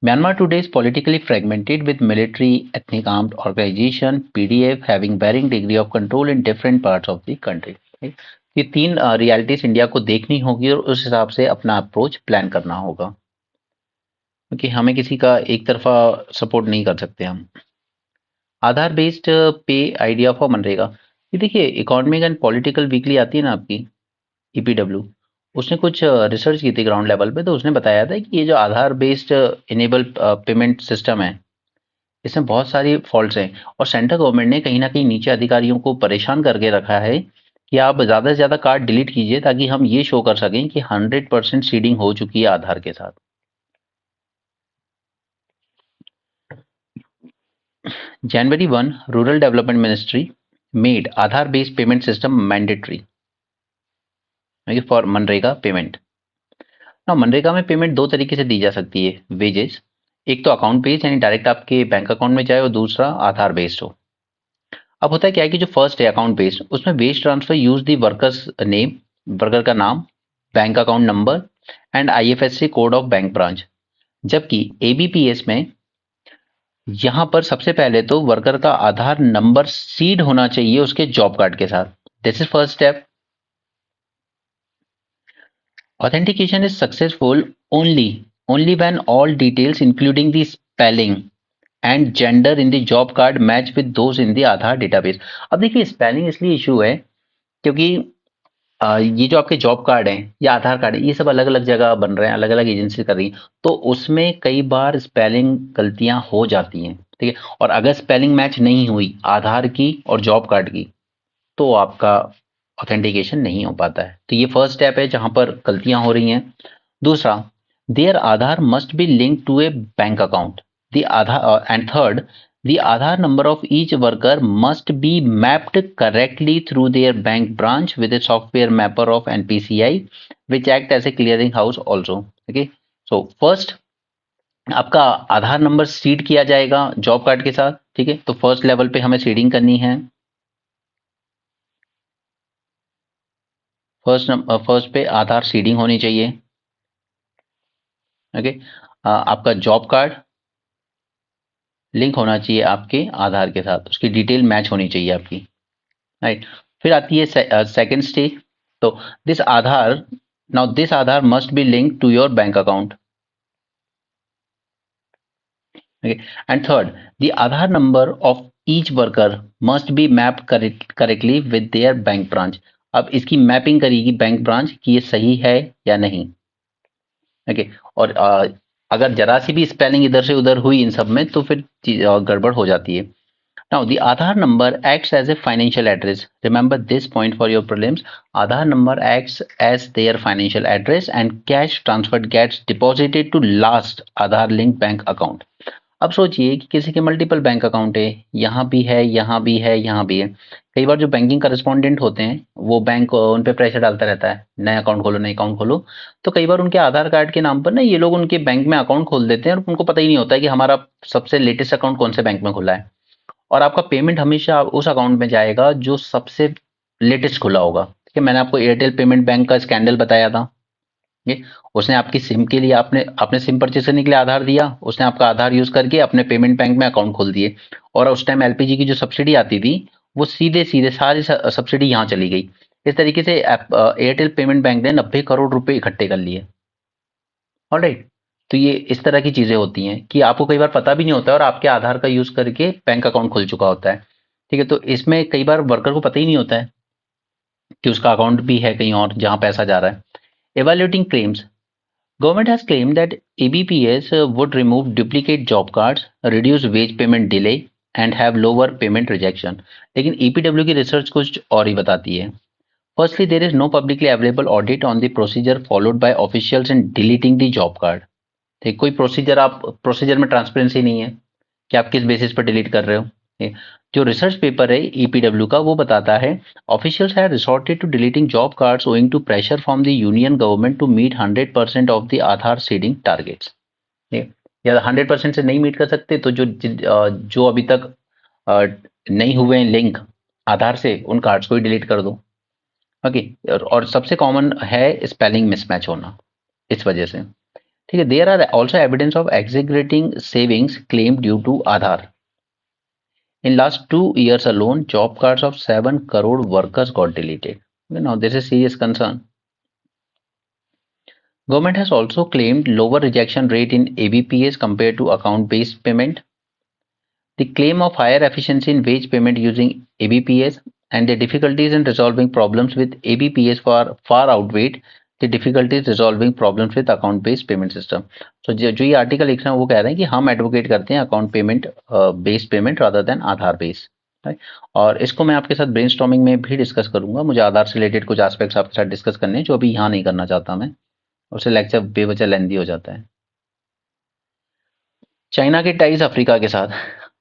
Myanmar today is politically fragmented with military, ethnic armed organization, PDF having varying degree of control in different parts of the country. ये 3 रियलिटीज इंडिया को देखनी होगी और उस हिसाब से अपना अप्रोच प्लान करना होगा, क्योंकि हमें किसी का एक तरफा सपोर्ट नहीं कर सकते हम। आधार बेस्ड पे आइडिया फॉर मनरेगा, ये देखिए इकोनॉमिक एंड पॉलिटिकल वीकली आती है ना आपकी ईपीडब्ल्यू, उसने कुछ रिसर्च की थी ग्राउंड लेवल पे, तो उसने बताया था कि ये जो आधार बेस्ड इनेबल पेमेंट सिस्टम है इसमें बहुत सारी फॉल्ट्स हैं और सेंट्रल गवर्नमेंट ने कहीं ना कहीं नीचे अधिकारियों को परेशान करके रखा है कि आप ज़्यादा से ज़्यादा कार्ड डिलीट कीजिए ताकि हम ये शो कर सकें कि 100% सीडिंग हो चुकी है आधार के साथ। जनवरी 1 rural development ministry made Aadhaar based payment system mandatory for MNREGA payment. ना मनरेगा में पेमेंट 2 तरीके से दी जा सकती है वेजेस, एक तो अकाउंट बेस्ड यानी डायरेक्ट आपके बैंक अकाउंट में जाए और दूसरा आधार बेस्ड हो। अब होता है क्या है कि जो फर्स्ट है अकाउंट बेस्ड उसमें wage transfer use the workers name, worker का नाम, bank account number and IFSC code of bank branch, जबकि एबीपीएस में यहां पर सबसे पहले तो वर्कर का आधार नंबर सीड होना चाहिए उसके जॉब कार्ड के साथ। This is first step. Authentication is successful only when all details including the spelling and gender in the job card match with those in the Aadhaar database. अब देखिए spelling इसलिए issue है क्योंकि ये जो आपके जॉब कार्ड हैं या आधार कार्ड है ये सब अलग अलग जगह बन रहे हैं, अलग अलग एजेंसी कर रही हैं, तो उसमें कई बार स्पेलिंग गलतियां हो जाती हैं, ठीक है। और अगर स्पेलिंग मैच नहीं हुई आधार की और जॉब कार्ड की तो आपका ऑथेंटिकेशन नहीं हो पाता है। तो ये फर्स्ट स्टेप है जहां पर गलतियां हो रही हैं। दूसरा, their Aadhaar must be link to a bank account, the Aadhaar and third, the Aadhaar number of each worker must be mapped correctly through their bank branch with a software mapper of NPCI which act as a clearing house also. Okay, so first आपका आधार number seed किया जाएगा job card के साथ, ठीक है। तो first level पे हमें सीडिंग करनी है। फर्स्ट पे आधार सीडिंग होनी चाहिए। ओके, आपका जॉब कार्ड लिंक होना चाहिए आपके आधार के साथ, उसकी डिटेल मैच होनी चाहिए आपकी, राइट। फिर आती है सेकंड स्टेज। तो this Aadhaar this Aadhaar must be link to your bank account, and third, the Aadhaar number of each worker must be map correctly with their bank branch. अब इसकी मैपिंग करेगी बैंक ब्रांच कि ये सही है या नहीं, ओके। और अगर जरा सी भी स्पेलिंग इधर से उधर हुई इन सब में तो फिर गड़बड़ हो जाती है। Now, the Aadhaar number acts as a financial address. Remember this point for your prelims. Aadhaar number acts as their financial address and cash transferred gets deposited to last Aadhaar linked bank account. अब सोचिए कि किसी के multiple bank account है, यहाँ भी है, यहाँ भी है, यहाँ भी है। कई बार जो बैंकिंग करस्पॉन्डेंट होते हैं वो बैंक उन पे प्रेशर डालता रहता है, नए अकाउंट खोलो, नए अकाउंट खोलो। तो कई बार उनके आधार कार्ड के नाम पर ना ये लोग उनके बैंक में अकाउंट खोल देते हैं और उनको पता ही नहीं होता है कि हमारा सबसे लेटेस्ट अकाउंट कौन से बैंक में खुला है। और आपका पेमेंट हमेशा उस अकाउंट में जाएगा जो सबसे लेटेस्ट खुला होगा, ठीक है। मैंने आपको एयरटेल पेमेंट बैंक का स्कैंडल बताया था, ठीक है। उसने आपकी सिम के लिए आपने सिम परचेज करने के लिए आधार दिया, उसने आपका आधार यूज करके अपने पेमेंट बैंक में अकाउंट खोल दिए और उस टाइम एलपीजी की जो सब्सिडी आती थी वो सीधे सीधे सारी सब्सिडी यहाँ चली गई। इस तरीके से एयरटेल पेमेंट बैंक ने 90 करोड़ रुपए इकट्ठे कर लिए। ऑलराइट, तो ये इस तरह की चीजें होती हैं कि आपको कई बार पता भी नहीं होता है और आपके आधार का यूज करके बैंक अकाउंट खुल चुका होता है। ठीक है, तो इसमें कई बार वर्कर को पता ही नहीं होता है कि उसका अकाउंट भी है कहीं और जहां पैसा जा रहा है। Evaluating claims. Government has claimed that ABPS would remove duplicate job cards, reduce wage payment delay and have lower payment rejection. लेकिन EPW की रिसर्च कुछ और ही बताती है। Firstly, there is no publicly available audit on the procedure followed by officials in deleting the job card. ठीक, कोई procedure में transparency नहीं है कि आप किस बेसिस पर डिलीट कर रहे हो। जो रिसर्च पेपर है ईपीडब्ल्यू का वो बताता है officials have resorted to deleting job cards owing to pressure from the union government to meet 100% of the Aadhaar seeding targets. या 100% से नहीं मीट कर सकते तो जो अभी तक नहीं हुए लिंक आधार से उन कार्ड्स को ही डिलीट कर दो। ओके, और सबसे कॉमन है स्पेलिंग मिसमैच होना इस वजह से। ठीक है, there are also evidence of exaggerating savings claim due to Aadhaar. In last 2 years alone, job cards of 7 crore workers got deleted. Now, this is serious concern. Government has also claimed lower rejection rate in ABPS compared to account-based payment. The claim of higher efficiency in wage payment using ABPS and the difficulties in resolving problems with ABPS far outweighed the difficulties resolving problems with account based payment system. So जो ये article लिख रहे हैं वो कह रहे हैं कि हम एडवोकेट करते हैं account payment based payment rather than Aadhaar based. और इसको मैं आपके साथ ब्रेनस्टॉर्मिंग में भी डिस्कस करूंगा। मुझे आधार से रिलेटेड कुछ एस्पेक्ट्स आपके साथ डिस्कस करने हैं जो अभी यहाँ नहीं करना चाहता मैं, उससे लेक्चर बेवजह लेंदी हो जाता है। चाइना के टाइज अफ्रीका के साथ,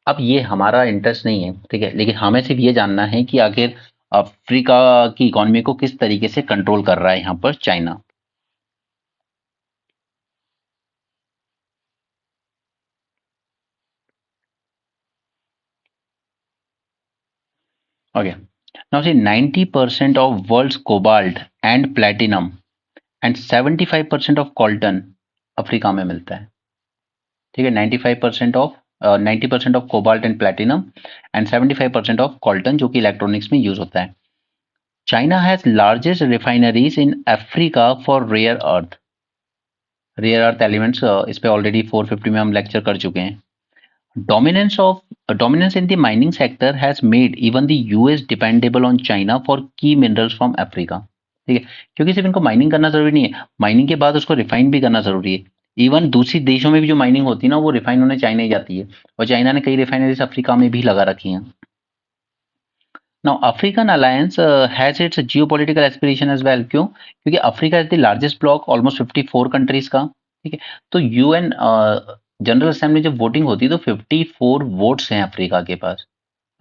अब ये हमारा इंटरेस्ट नहीं है, ठीक है, लेकिन हमें सिर्फ ये जानना है कि आखिर अफ्रीका की इकोनॉमी को किस तरीके से कंट्रोल कर रहा है यहाँ पर China. Okay, now see 90% of world's cobalt and platinum and 75% of coltan Africa में मिलता है। ठीक है, 90% of cobalt and platinum and 75% of coltan जो कि इलेक्ट्रॉनिक्स में यूज होता है। China has largest refineries in Africa for rare earth elements. इस पे ऑलरेडी 450 में हम लेक्चर कर चुके हैं। Dominance in the mining sector has made even the US dependable on China for key minerals from Africa. ठीक है, क्योंकि सिर्फ इनको माइनिंग करना जरूरी नहीं है, माइनिंग के बाद उसको रिफाइन भी करना जरूरी है। इवन दूसरी देशों में भी जो माइनिंग होती है ना वो रिफाइन होने चाइना ही जाती है, और चाइना ने कई रिफाइनरीज अफ्रीका में भी लगा रखी हैं। Now African alliance has its geopolitical aspiration as well. क्यों? क्योंकि Africa is the largest block almost 54 countries का। ठीक है, तो यूएन जनरल असेंबली जब वोटिंग होती है तो 54 वोट्स हैं अफ्रीका के पास।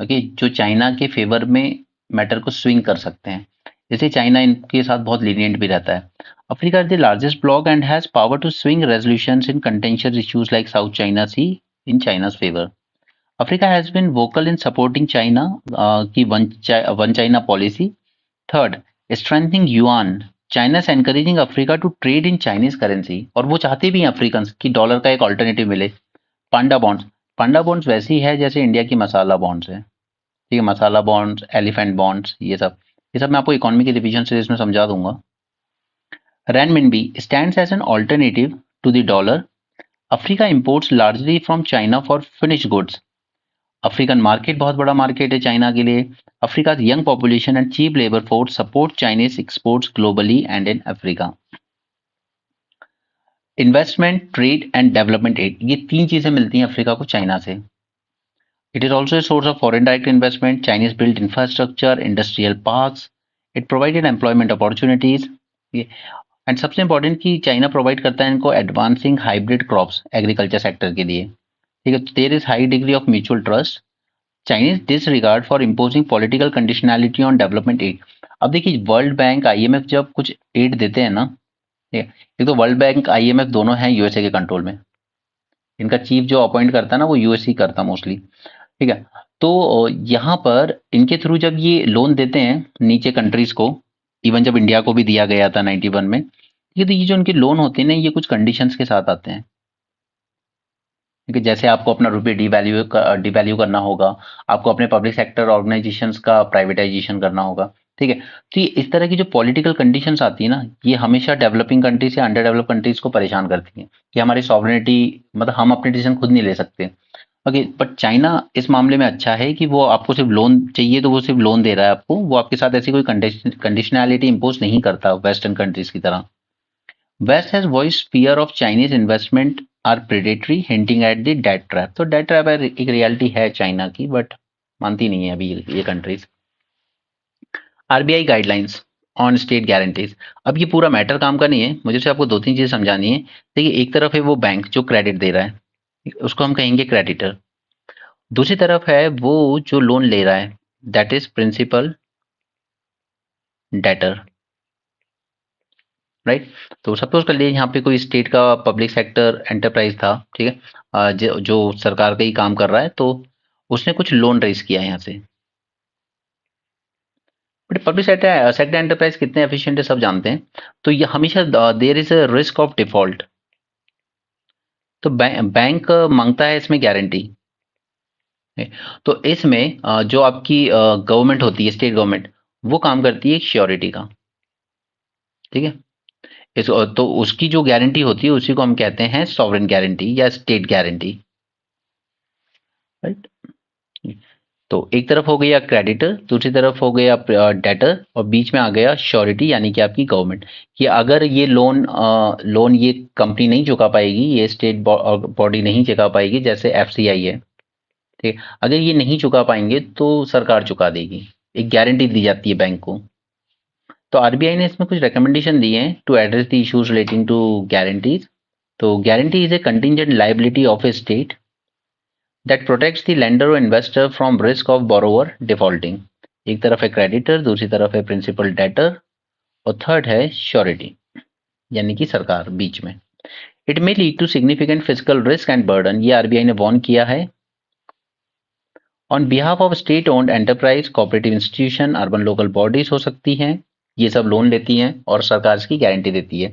ओके, जो चाइना के फेवर में मैटर को स्विंग कर सकते हैं, जैसे चाइना इनके साथ बहुत लीनियंट भी रहता है। Africa is the largest block and has power to swing resolutions in contentious issues like South China Sea in China's favour. Africa has been vocal in supporting China की one China policy. Third, strengthening yuan. China is encouraging Africa to trade in Chinese currency, और वो चाहते भी हैं African कि dollar का एक alternative मिले। पांडा बॉन्ड्स वैसी है जैसे इंडिया की मसाला बॉन्ड्स है। ठीक है, मसाला बॉन्ड्स, एलिफेंट बॉन्ड्स, ये सब मैं आपको इकोनॉमी के डिवीजन से इसमें समझा दूंगा। Renminbi stands as an alternative to the dollar. Africa imports largely from China for finished goods. African market बहुत बड़ा मार्केट है चाइना के लिए। Africa young population and cheap labour force support Chinese exports globally and in Africa. Investment, trade and development aid, ये तीन चीजें मिलती हैं अफ्रीका को चाइना से। It is also a source of foreign direct investment. Chinese build infrastructure, industrial parks, it provided employment opportunities. And सबसे important कि China provide करता है इनको advancing hybrid crops agriculture sector के लिए। ठीक है, there is high degree of mutual trust. Chinese disregard for imposing political conditionality on development aid. अब देखिए, वर्ल्ड बैंक, आईएमएफ जब कुछ एड देते हैं ना, एक तो वर्ल्ड बैंक, आईएमएफ दोनों हैं यूएसए के कंट्रोल में। इनका चीफ जो अपॉइंट करता है ना वो यूएसए करता मोस्टली। ठीक है, तो यहाँ पर इनके थ्रू जब ये लोन देते हैं नीचे कंट्रीज को, इवन जब इंडिया को भी दिया गया था 91 में, तो ये जो इनके लोन होते हैं ना ये कुछ कंडीशंस के साथ आते हैं। कि जैसे आपको अपना रुपये डिवैल्यू करना होगा, आपको अपने पब्लिक सेक्टर ऑर्गेनाइजेशंस का प्राइवेटाइजेशन करना होगा। ठीक है। तो ये इस तरह की जो पॉलिटिकल कंडीशंस आती है ना, ये हमेशा डेवलपिंग कंट्रीज या अंडर डेवलप कंट्रीज को परेशान करती हैं कि हमारी सॉवरेनिटी, मतलब हम अपने डिसीजन खुद नहीं ले सकते। ओके, बट चाइना इस मामले में अच्छा है कि वो आपको सिर्फ लोन चाहिए तो वो सिर्फ लोन दे रहा है आपको, वो आपके साथ ऐसी कोई कंडीशनैलिटी इंपोज नहीं करता वेस्टर्न कंट्रीज की तरह। West has voice fear of Chinese investment are predatory, hinting at the debt trap. तो डेट ट्रैप एक रियलिटी है चाइना की, बट मानती नहीं है अभी ये countries. RBI guidelines on state guarantees. अब ये पूरा मैटर काम का नहीं है, मुझे सिर्फ आपको दो तीन चीजें समझानी है। देखिए, एक तरफ है वो बैंक जो क्रेडिट दे रहा है, उसको हम कहेंगे क्रेडिटर। दूसरी तरफ है वो जो लोन ले रहा है, that is principal debtor, right. तो सपोज कर लीजिए यहाँ पे कोई स्टेट का पब्लिक सेक्टर एंटरप्राइज था, ठीक है, जो सरकार का ही काम कर रहा है, तो उसने कुछ लोन रेज किया है यहाँ से। But public sector sector enterprise कितने एफिशिएंट है सब जानते हैं। तो ये हमेशा there is a risk of default. तो बैंक मांगता है इसमें गारंटी। तो इसमें जो आपकी गवर्नमेंट होती है, स्टेट गवर्नमेंट, वो काम करती है श्योरिटी का, ठीक है। तो उसकी जो गारंटी होती है उसी को हम कहते हैं सॉवरेन गारंटी या स्टेट गारंटी, राइट। तो एक तरफ हो गया क्रेडिटर, दूसरी तरफ हो गया डेटर, और बीच में आ गया श्योरिटी यानी कि आपकी गवर्नमेंट, कि अगर ये लोन ये कंपनी नहीं चुका पाएगी, ये स्टेट बॉडी नहीं चुका पाएगी, जैसे एफसीआई है, ठीक है, अगर ये नहीं चुका पाएंगे तो सरकार चुका देगी। एक गारंटी दी जाती है बैंक को। तो आरबीआई ने इसमें कुछ रिकमेंडेशन दिए हैं to address the issues relating to guarantees. तो guarantee is a contingent liability of a state that protects the lender और investor from risk of borrower defaulting. एक तरफ है क्रेडिटर, दूसरी तरफ है प्रिंसिपल डेटर, और थर्ड है श्योरिटी यानी कि सरकार बीच में। It may lead to significant physical risk and burden, ये आरबीआई ने वार्न किया है। On behalf of state owned enterprise, cooperative institution, urban local bodies हो सकती हैं, ये सब लोन लेती हैं और सरकार इसकी गारंटी देती है।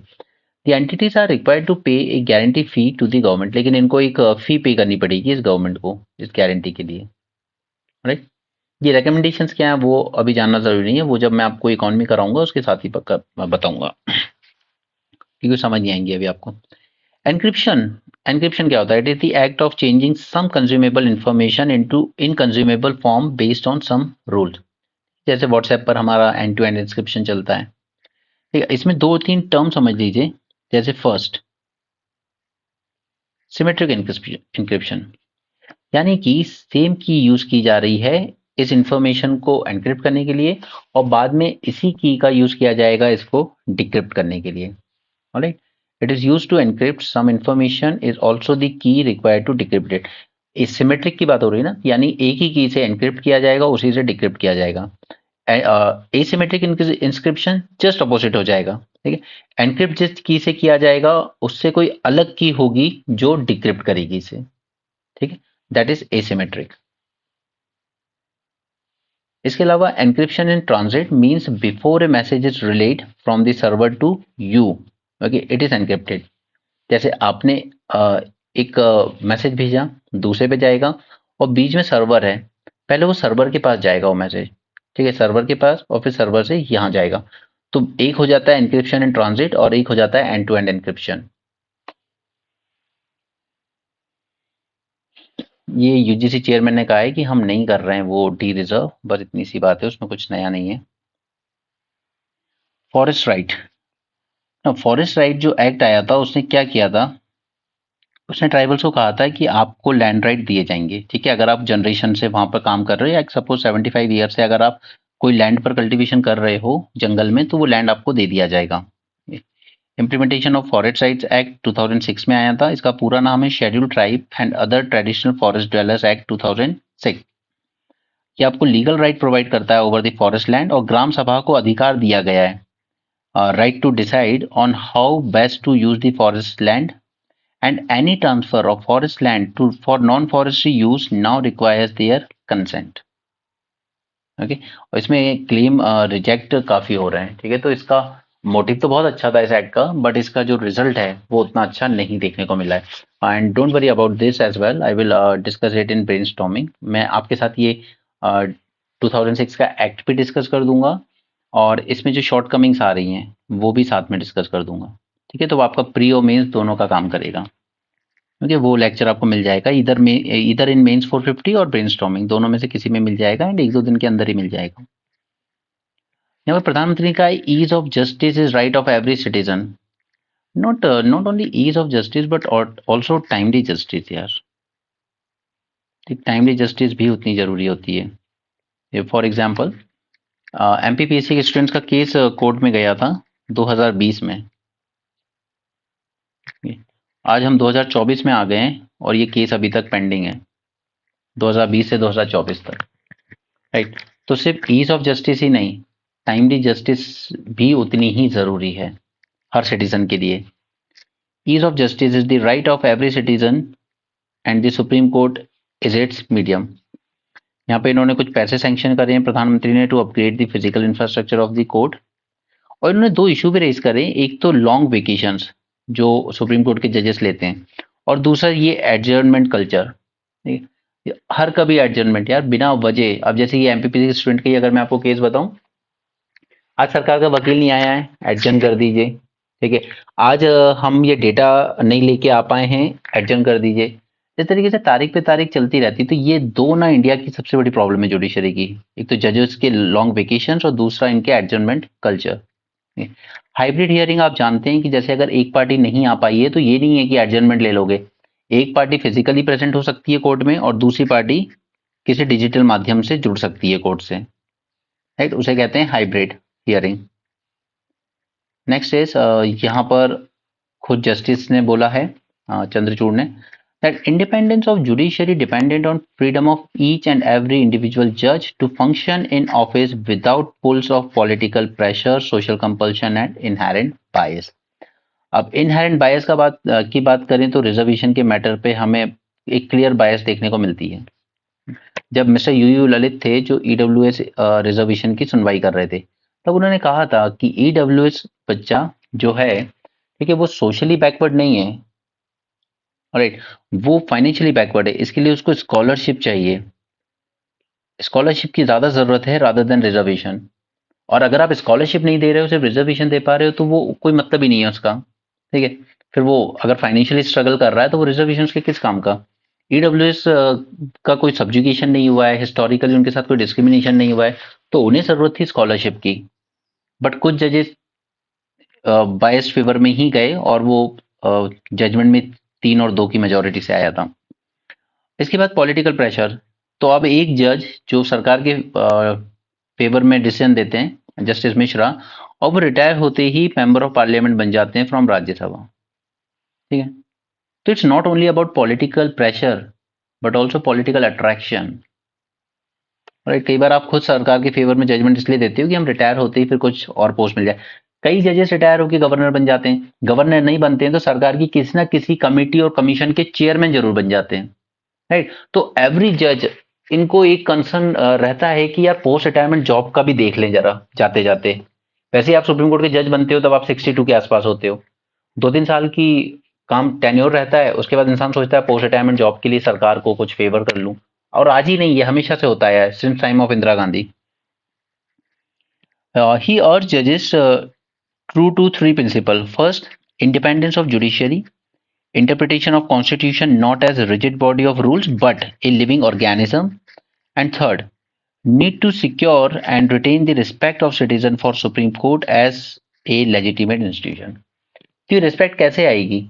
The entities are required to pay a guarantee fee to the government, लेकिन इनको एक फी पे करनी पड़ेगी इस गवर्नमेंट को इस गारंटी के लिए, राइट। ये रिकमेंडेशंस क्या है वो अभी जानना जरूरी नहीं है, वो जब मैं आपको इकोनॉमी कराऊंगा उसके साथ ही पक्का बताऊंगा, क्योंकि समझ नहीं आएंगे अभी आपको। एनक्रिप्शन, एनक्रिप्शन क्या होता है? It is the act of changing some consumable information into inconsumable form based on some rules. जैसे व्हाट्सएप पर हमारा एंड टू एंड इंस्क्रिप्शन चलता है, ठीक है। इसमें दो तीन टर्म समझ लीजिए। जैसे फर्स्ट, सिमेट्रिक इंक्रिप्शन, यानी कि सेम की यूज की जा रही है इस इंफॉर्मेशन को एनक्रिप्ट करने के लिए, और बाद में इसी की का यूज किया जाएगा इसको डिक्रिप्ट करने के लिए, alright. It is used to encrypt some information is also the key required to decrypt it. इस सिमेट्रिक की बात हो रही है ना, यानी एक ही की से एनक्रिप्ट किया जाएगा, उसी से डिक्रिप्ट किया जाएगा। एसिमेट्रिक इंस्क्रिप्शन जस्ट अपोजिट हो जाएगा, ठीक है। एनक्रिप्ट जिस की से किया जाएगा उससे कोई अलग की होगी जो डिक्रिप्ट करेगी इसे, ठीक है। That is asymmetric. इसके अलावा encryption in transit means before a message is relayed from the server to you, okay, it is encrypted. जैसे आपने एक मैसेज भेजा, दूसरे पे जाएगा, और बीच में सर्वर है, पहले वो सर्वर के पास जाएगा वो मैसेज, ठीक है, सर्वर के पास, और फिर सर्वर से यहाँ जाएगा। तो एक हो जाता है एनक्रिप्शन इन ट्रांजिट और एक हो जाता है एंड टू एंड एनक्रिप्शन। ये यूजीसी चेयरमैन ने कहा है कि हम नहीं कर रहे हैं वो डी रिजर्व, बस इतनी सी बात है, उसमें कुछ नया नहीं है। फॉरेस्ट राइट, फॉरेस्ट राइट जो एक्ट आया था उसने क्या किया था, उसने ट्राइबल्स को कहा था कि आपको लैंड राइट दिए जाएंगे, ठीक है। अगर आप जनरेशन से वहां पर काम कर रहे हो, या सपोज 75 ईयर से अगर आप कोई लैंड पर कल्टीवेशन कर रहे हो जंगल में, तो वो लैंड आपको दे दिया जाएगा। Implementation of forest rights act 2006 में आया था। इसका पूरा नाम है schedule tribe and other traditional forest dwellers act 2006। ये आपको लीगल राइट प्रोवाइड करता है ओवर द फॉरेस्ट लैंड, और ग्राम सभा को अधिकार दिया गया है right to decide on how best to use the forest land, and any transfer of forest land to for non-forestry use now requires their consent, okay. और इसमें क्लेम रिजेक्ट काफी हो रहे हैं, ठीक है। तो इसका मोटिव तो बहुत अच्छा था इस एक्ट का, बट इसका जो रिजल्ट है वो उतना अच्छा नहीं देखने को मिला है। And don't worry about this as well, I will discuss it in brainstorming. मैं आपके साथ ये 2006 का एक्ट भी डिस्कस कर दूंगा, और इसमें जो शॉर्ट कमिंग्स आ रही हैं वो भी साथ में डिस्कस कर दूंगा। ठीक है, तो वो आपका प्री और मेंस दोनों का काम करेगा, क्योंकि वो लेक्चर आपको मिल जाएगा इधर इन मेंस 450 और ब्रेनस्टॉर्मिंग दोनों में से किसी में मिल जाएगा, एंड 1-2 दिन के अंदर ही मिल जाएगा। यहाँ पर प्रधानमंत्री का ease of justice is right of every citizen, not only ease of justice but also timely justice यार। टाइमली जस्टिस भी उतनी जरूरी होती है। फॉर एग्जाम्पल एमपीपीएससी के स्टूडेंट्स का केस कोर्ट में गया था 2020 में। आज हम 2024 में आ गए हैं और ये केस अभी तक पेंडिंग है 2020 से 2024 तक, राइट। तो सिर्फ ईज ऑफ जस्टिस ही नहीं, टाइमली जस्टिस भी उतनी ही जरूरी है हर सिटीजन के लिए। Ease of justice is the right of every citizen and the supreme court is its medium. यहाँ पे इन्होंने कुछ पैसे सैंक्शन करे हैं प्रधानमंत्री ने to upgrade the physical infrastructure of the court, और इन्होंने 2 इशू भी रेज करे, एक तो लॉन्ग वेकेशंस जो सुप्रीम कोर्ट के जजेस लेते हैं, और दूसरा ये एडजर्नमेंट कल्चर। हर कभी एडजर्नमेंट यार बिना वजह। अब जैसे ये एमपीपीसी के स्टूडेंट की अगर मैं आपको केस बताऊं, आज सरकार का वकील नहीं आया है, एडजर्न कर दीजिए। ठीक है, आज हम ये डेटा नहीं लेके आ पाए हैं, एडजर्न कर दीजिए। इस तरीके से तारीख पे तारीख चलती रहती है। तो ये दो ना इंडिया की सबसे बड़ी प्रॉब्लम है जुडिशरी की, एक तो जजेस के लॉन्ग वेकेशन और दूसरा इनके एडजर्नमेंट कल्चर। हाइब्रिड हियरिंग आप जानते हैं कि जैसे अगर एक पार्टी नहीं आ पाई है तो ये नहीं है कि एडजर्नमेंट ले लोगे, एक पार्टी फिजिकली प्रेजेंट हो सकती है कोर्ट में और दूसरी पार्टी किसी डिजिटल माध्यम से जुड़ सकती है कोर्ट से, राइट। उसे कहते हैं हाइब्रिड हियरिंग। नेक्स्ट इज यहाँ पर खुद जस्टिस ने बोला है, चंद्रचूड़ ने, that independence of judiciary dependent on freedom of each and every individual judge to function in office without pulls of political pressure, social compulsion and inherent bias। अब inherent बायस की बात करें तो रिजर्वेशन के मैटर पे हमें एक क्लियर बायस देखने को मिलती है। जब मिस्टर यू ललित थे जो ईडब्ल्यूएस रिजर्वेशन की सुनवाई कर रहे थे, तब उन्होंने कहा था कि ईडब्ल्यूएस बच्चा जो है, ठीक है, वो सोशली बैकवर्ड नहीं है, राइट, वो फाइनेंशियली बैकवर्ड है, इसके लिए उसको स्कॉलरशिप चाहिए। स्कॉलरशिप की ज्यादा जरूरत है रादर देन रिजर्वेशन। और अगर आप स्कॉलरशिप नहीं दे रहे हो, सिर्फ रिजर्वेशन दे पा रहे हो, तो वो कोई मतलब ही नहीं है उसका। ठीक है, फिर वो अगर फाइनेंशियली स्ट्रगल कर रहा है तो वो रिजर्वेशन के किस काम का। ईडब्ल्यूएस का कोई सब्जुगेशन नहीं हुआ है, हिस्टोरिकली उनके साथ कोई डिस्क्रिमिनेशन नहीं हुआ है, तो उन्हें जरूरत थी स्कॉलरशिप की। बट कुछ जजेस बायस्ड फेवर में ही गए और वो जजमेंट में 3 और 2 की मेजोरिटी से आया था। इसके बाद पॉलिटिकल प्रेशर, तो अब एक जज जो सरकार के फेवर में डिसीजन देते हैं, जस्टिस मिश्रा, और वो रिटायर होते ही मेंबर ऑफ पार्लियामेंट बन जाते हैं फ्रॉम राज्यसभा। ठीक है, तो it's not only about political pressure but also political attraction. Right, कई बार आप खुद सरकार के फेवर में जजमेंट इसलिए देते हो कि हम रिटायर होते ही फिर कुछ और पोस्ट मिल जाए। कई जजेस रिटायर होकर गवर्नर बन जाते हैं, गवर्नर नहीं बनते हैं तो सरकार की किसी ना किसी कमेटी और कमीशन के चेयरमैन जरूर बन जाते हैं, राइट। तो एवरी जज, इनको एक कंसर्न रहता है कि यार पोस्ट रिटायरमेंट जॉब का भी देख लें जरा जाते जाते। वैसे ही आप सुप्रीम कोर्ट के जज बनते हो तब आप 62 के आसपास होते हो, 2-3 साल की काम टेन्योर रहता है, उसके बाद इंसान सोचता है पोस्ट रिटायरमेंट जॉब के लिए सरकार को कुछ फेवर कर लूं। और आज ही नहीं, ये हमेशा से होता है, since time of Indira Gandhi. He urged जजेस true to 3 principles. First, independence of judiciary, interpretation of constitution not as a rigid body of rules but a living organism. And third, need to secure and retain the respect of citizen for Supreme Court as a legitimate institution। तो ये respect कैसे आएगी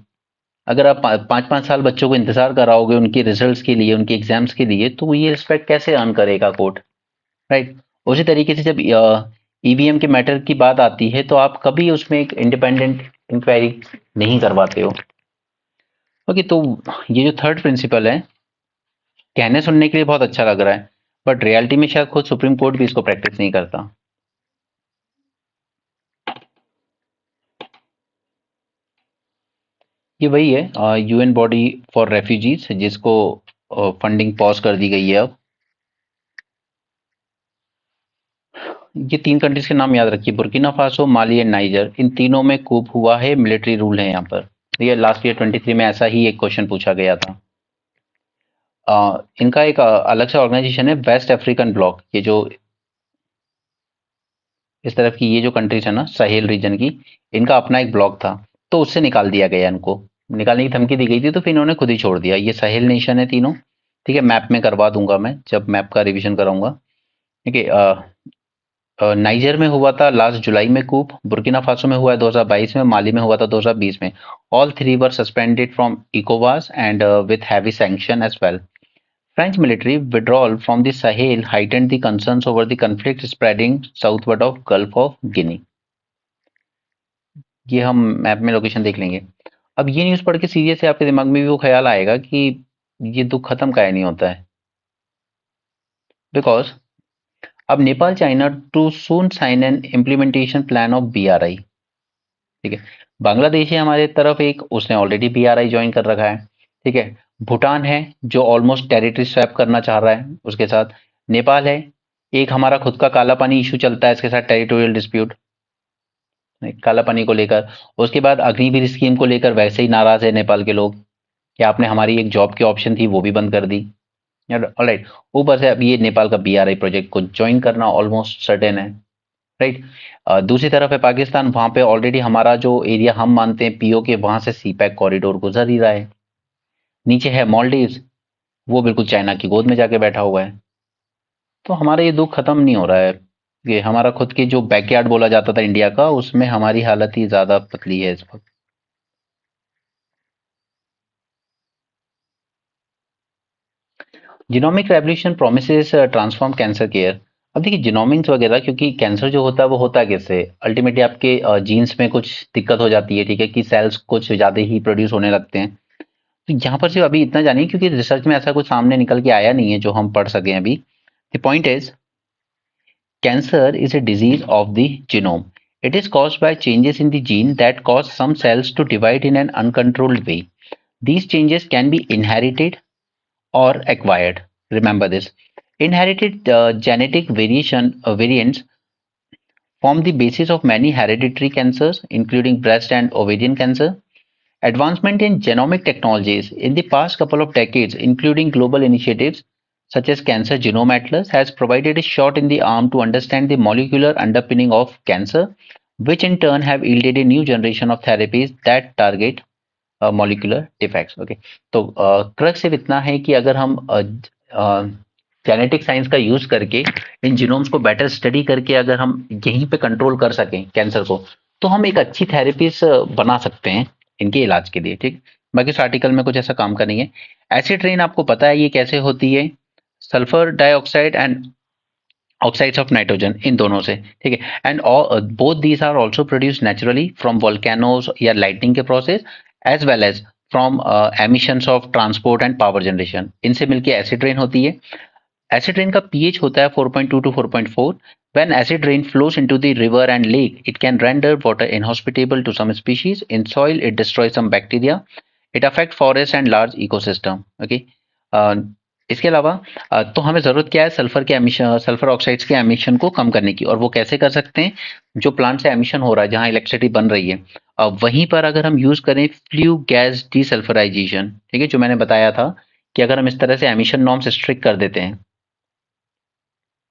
अगर आप 5-5 साल बच्चों को इंतजार कराओगे उनके रिजल्ट्स के लिए, उनके एग्जाम्स के लिए, तो ये रिस्पेक्ट कैसे अर्न करेगा कोर्ट, राइट। उसी तरीके से जब ईवीएम के मैटर की बात आती है तो आप कभी उसमें एक इंडिपेंडेंट इंक्वायरी नहीं करवाते हो। ओके, तो ये जो थर्ड प्रिंसिपल है, कहने सुनने के लिए बहुत अच्छा लग रहा है बट रियलिटी में शायद खुद सुप्रीम कोर्ट भी इसको प्रैक्टिस नहीं करता। ये वही है यूएन बॉडी फॉर रेफ्यूजीज जिसको फंडिंग पॉज कर दी गई है। अब ये 3 कंट्रीज के नाम याद रखिए, Burkina Faso, Mali and Niger. इन तीनों में कूप हुआ है, मिलिट्री रूल है यहाँ पर। ये लास्ट ईयर 23 में ऐसा ही एक क्वेश्चन पूछा गया था। इनका एक अलग से ऑर्गेनाइजेशन है वेस्ट अफ्रीकन ब्लॉक, ये जो इस तरफ की ये जो कंट्रीज है ना साहेल रीजन की, इनका अपना एक ब्लॉक था, तो उससे निकाल दिया गया इनको, निकालने की धमकी दी गई थी, तो फिर इन्होंने खुद ही छोड़ दिया। ये साहेल नेशन है तीनों, ठीक है, मैप में करवा दूंगा मैं जब मैप का रिवीजन कराऊंगा, ठीक है। नाइजर में हुआ था लास्ट जुलाई में कूप, बुर्किना फासो में हुआ है 2022 में, माली में हुआ था 2020 में। All three were suspended from इकोवास and with heavy sanction as well. French military withdrawal from the Sahel heightened the concerns over the conflict spreading southward of Gulf of Guinea. ये हम मैप में लोकेशन देख लेंगे। अब ये news पढ़ के सीरियस से आपके दिमाग में भी वो ख्याल आएगा कि ये दुख खत्म काहे नहीं होता है, बिकॉज अब Nepal China to soon sign an implementation plan of BRI, ठीक है। बांग्लादेश है हमारे तरफ एक, उसने ऑलरेडी BRI ज्वाइन कर रखा है, ठीक है। भूटान है जो ऑलमोस्ट टेरिटरी स्वैप करना चाह रहा है उसके साथ। नेपाल है, एक हमारा खुद का काला पानी इशू चलता है इसके साथ, टेरिटोरियल डिस्प्यूट काला पानी को लेकर। उसके बाद अग्निवीर स्कीम को लेकर वैसे ही नाराज है नेपाल के लोग कि आपने हमारी एक जॉब की ऑप्शन थी वो भी बंद कर दी। ऑलराइट, ऊपर से अब ये नेपाल का BRI प्रोजेक्ट को ज्वाइन करना ऑलमोस्ट सर्टेन है, राइट। दूसरी तरफ है पाकिस्तान, वहां पे ऑलरेडी हमारा जो एरिया हम मानते हैं POK, वहां से CPEC कॉरिडोर गुजर ही रहा है। नीचे है मालदीव्स, वो बिल्कुल चाइना की गोद में जाके बैठा हुआ है। तो हमारा ये दुख खत्म नहीं हो रहा है, ये हमारा खुद के जो बैकयार्ड बोला जाता था इंडिया का, उसमें हमारी हालत ही ज्यादा पतली है इस वक्त। Genomic revolution promises transform cancer care. अब देखिए जिनोमिक्स वगैरह, क्योंकि कैंसर जो होता है वो होता है किससे, अल्टीमेटली आपके जीन्स में कुछ दिक्कत हो जाती है, ठीक है, कि सेल्स कुछ ज्यादा ही प्रोड्यूस होने लगते हैं। तो यहाँ पर सिर्फ अभी इतना जानिए, क्योंकि रिसर्च में ऐसा कुछ सामने निकल के आया नहीं है जो हम पढ़ सकें अभी। The point is, cancer is a disease of the genome. It is caused by changes in the gene that cause some cells to divide in an uncontrolled way. These changes can be inherited or acquired. Remember this. Inherited genetic variants form the basis of many hereditary cancers, including breast and ovarian cancer. Advancement in genomic technologies in the past couple of decades, including global initiatives such as Cancer Genome Atlas, has provided a shot in the arm to understand the molecular underpinning of cancer, which in turn have yielded a new generation of therapies that target molecular defects. Okay, तो crux सिर्फ इतना है कि अगर हम genetic science का use करके इन genomes को बेटर स्टडी करके अगर हम यहीं पे कंट्रोल कर सकें कैंसर को, तो हम एक अच्छी थेरेपीज बना सकते हैं इनके इलाज के लिए, ठीक। बाकी इस आर्टिकल में कुछ ऐसा काम का नहीं है। एसिड रेन आपको पता है ये कैसे होती है, sulphur dioxide and oxides of nitrogen, इन दोनों से, ठीक है। And both these are also produce naturally from volcanoes या लाइटनिंग के process, as well as from emissions of transport and power generation. इनसे मिलकर एसिड रेन होती है। एसिड रेन का pH होता है 4.2 to 4.4. When acid rain flows into the river and lake, it can render water inhospitable to some species. In soil, it destroys some bacteria. It affects forest and large ecosystem. Okay. इसके अलावा तो हमें जरूरत क्या है, sulphur के emission, sulphur oxides के emission को कम करने की। और वो कैसे कर सकते हैं, जो प्लांट से एमिशन हो रहा है, जहां इलेक्ट्रिसिटी बन रही है, वहीं पर अगर हम यूज करें फ्लू गैस डीसल्फराइजेशन, ठीक है, जो मैंने बताया था कि अगर हम इस तरह से एमिशन नॉर्म्स स्ट्रिक्ट कर देते हैं,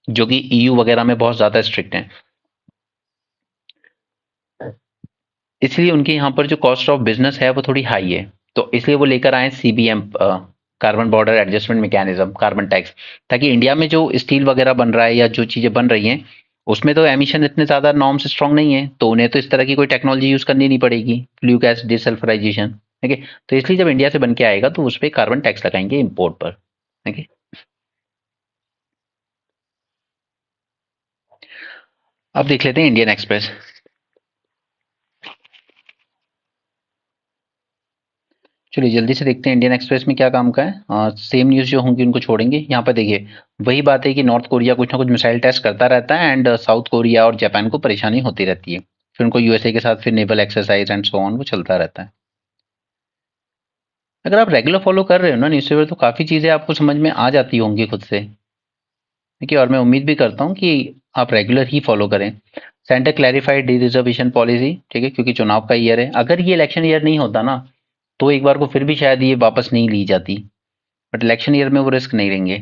जो कि EU वगैरह में बहुत ज्यादा स्ट्रिक्ट हैं, इसलिए उनके यहाँ पर जो कॉस्ट ऑफ बिजनेस है वो थोड़ी हाई है। तो इसलिए वो लेकर आए CBM, carbon border adjustment mechanism, carbon tax, ताकि इंडिया में जो स्टील वगैरह बन रहा है या जो चीजें बन रही हैं उसमें तो एमिशन इतने ज्यादा नॉर्म्स स्ट्रांग नहीं है, तो उन्हें तो इस तरह की कोई टेक्नोलॉजी यूज करनी नहीं पड़ेगी, फ्लू गैस डिसल्फराइजेशन, ठीक है। तो इसलिए जब इंडिया से बन के आएगा तो उस पर कार्बन टैक्स लगाएंगे इम्पोर्ट पर, ठीक है। अब देख लेते हैं इंडियन एक्सप्रेस। चलिए जल्दी से देखते हैं इंडियन एक्सप्रेस में क्या काम का है। सेम न्यूज़ जो होंगी उनको छोड़ेंगे। यहाँ पर देखिए वही बात है कि नॉर्थ कोरिया कुछ ना कुछ मिसाइल टेस्ट करता रहता है एंड साउथ कोरिया और जापान को परेशानी होती रहती है, फिर उनको USA के साथ फिर naval exercise and so on वो चलता रहता है। अगर आप रेगुलर फॉलो कर रहे हो ना न्यूज़पेपर, तो काफ़ी चीज़ें आपको समझ में आ जाती होंगी खुद से, देखिए। और मैं उम्मीद भी करता हूँ कि आप रेगुलर ही फॉलो करें। Centre clarified D reservation policy, ठीक है, क्योंकि चुनाव का ईयर है। अगर ये इलेक्शन ईयर नहीं होता ना तो एक बार को फिर भी शायद ये वापस नहीं ली जाती, बट इलेक्शन ईयर में वो रिस्क नहीं लेंगे।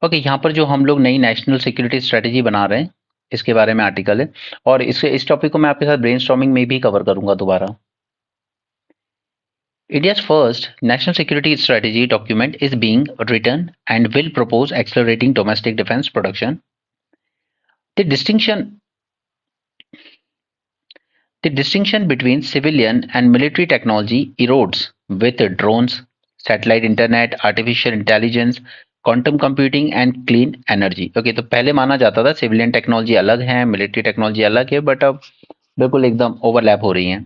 ओके, यहाँ पर जो हम लोग नई नेशनल सिक्योरिटी स्ट्रेटेजी बना रहे हैं इसके बारे में आर्टिकल है, और इस टॉपिक को मैं आपके साथ ब्रेनस्टॉर्मिंग में भी कवर करूंगा दोबारा। India's first national security strategy document is being written and will propose accelerating domestic defense production. The distinction The distinction between civilian and military technology erodes with drones, satellite internet, artificial intelligence, quantum computing and clean energy. Okay, तो पहले माना जाता था civilian technology अलग है, military technology अलग है, but अब बिल्कुल एकदम ओवरलैप हो रही हैं।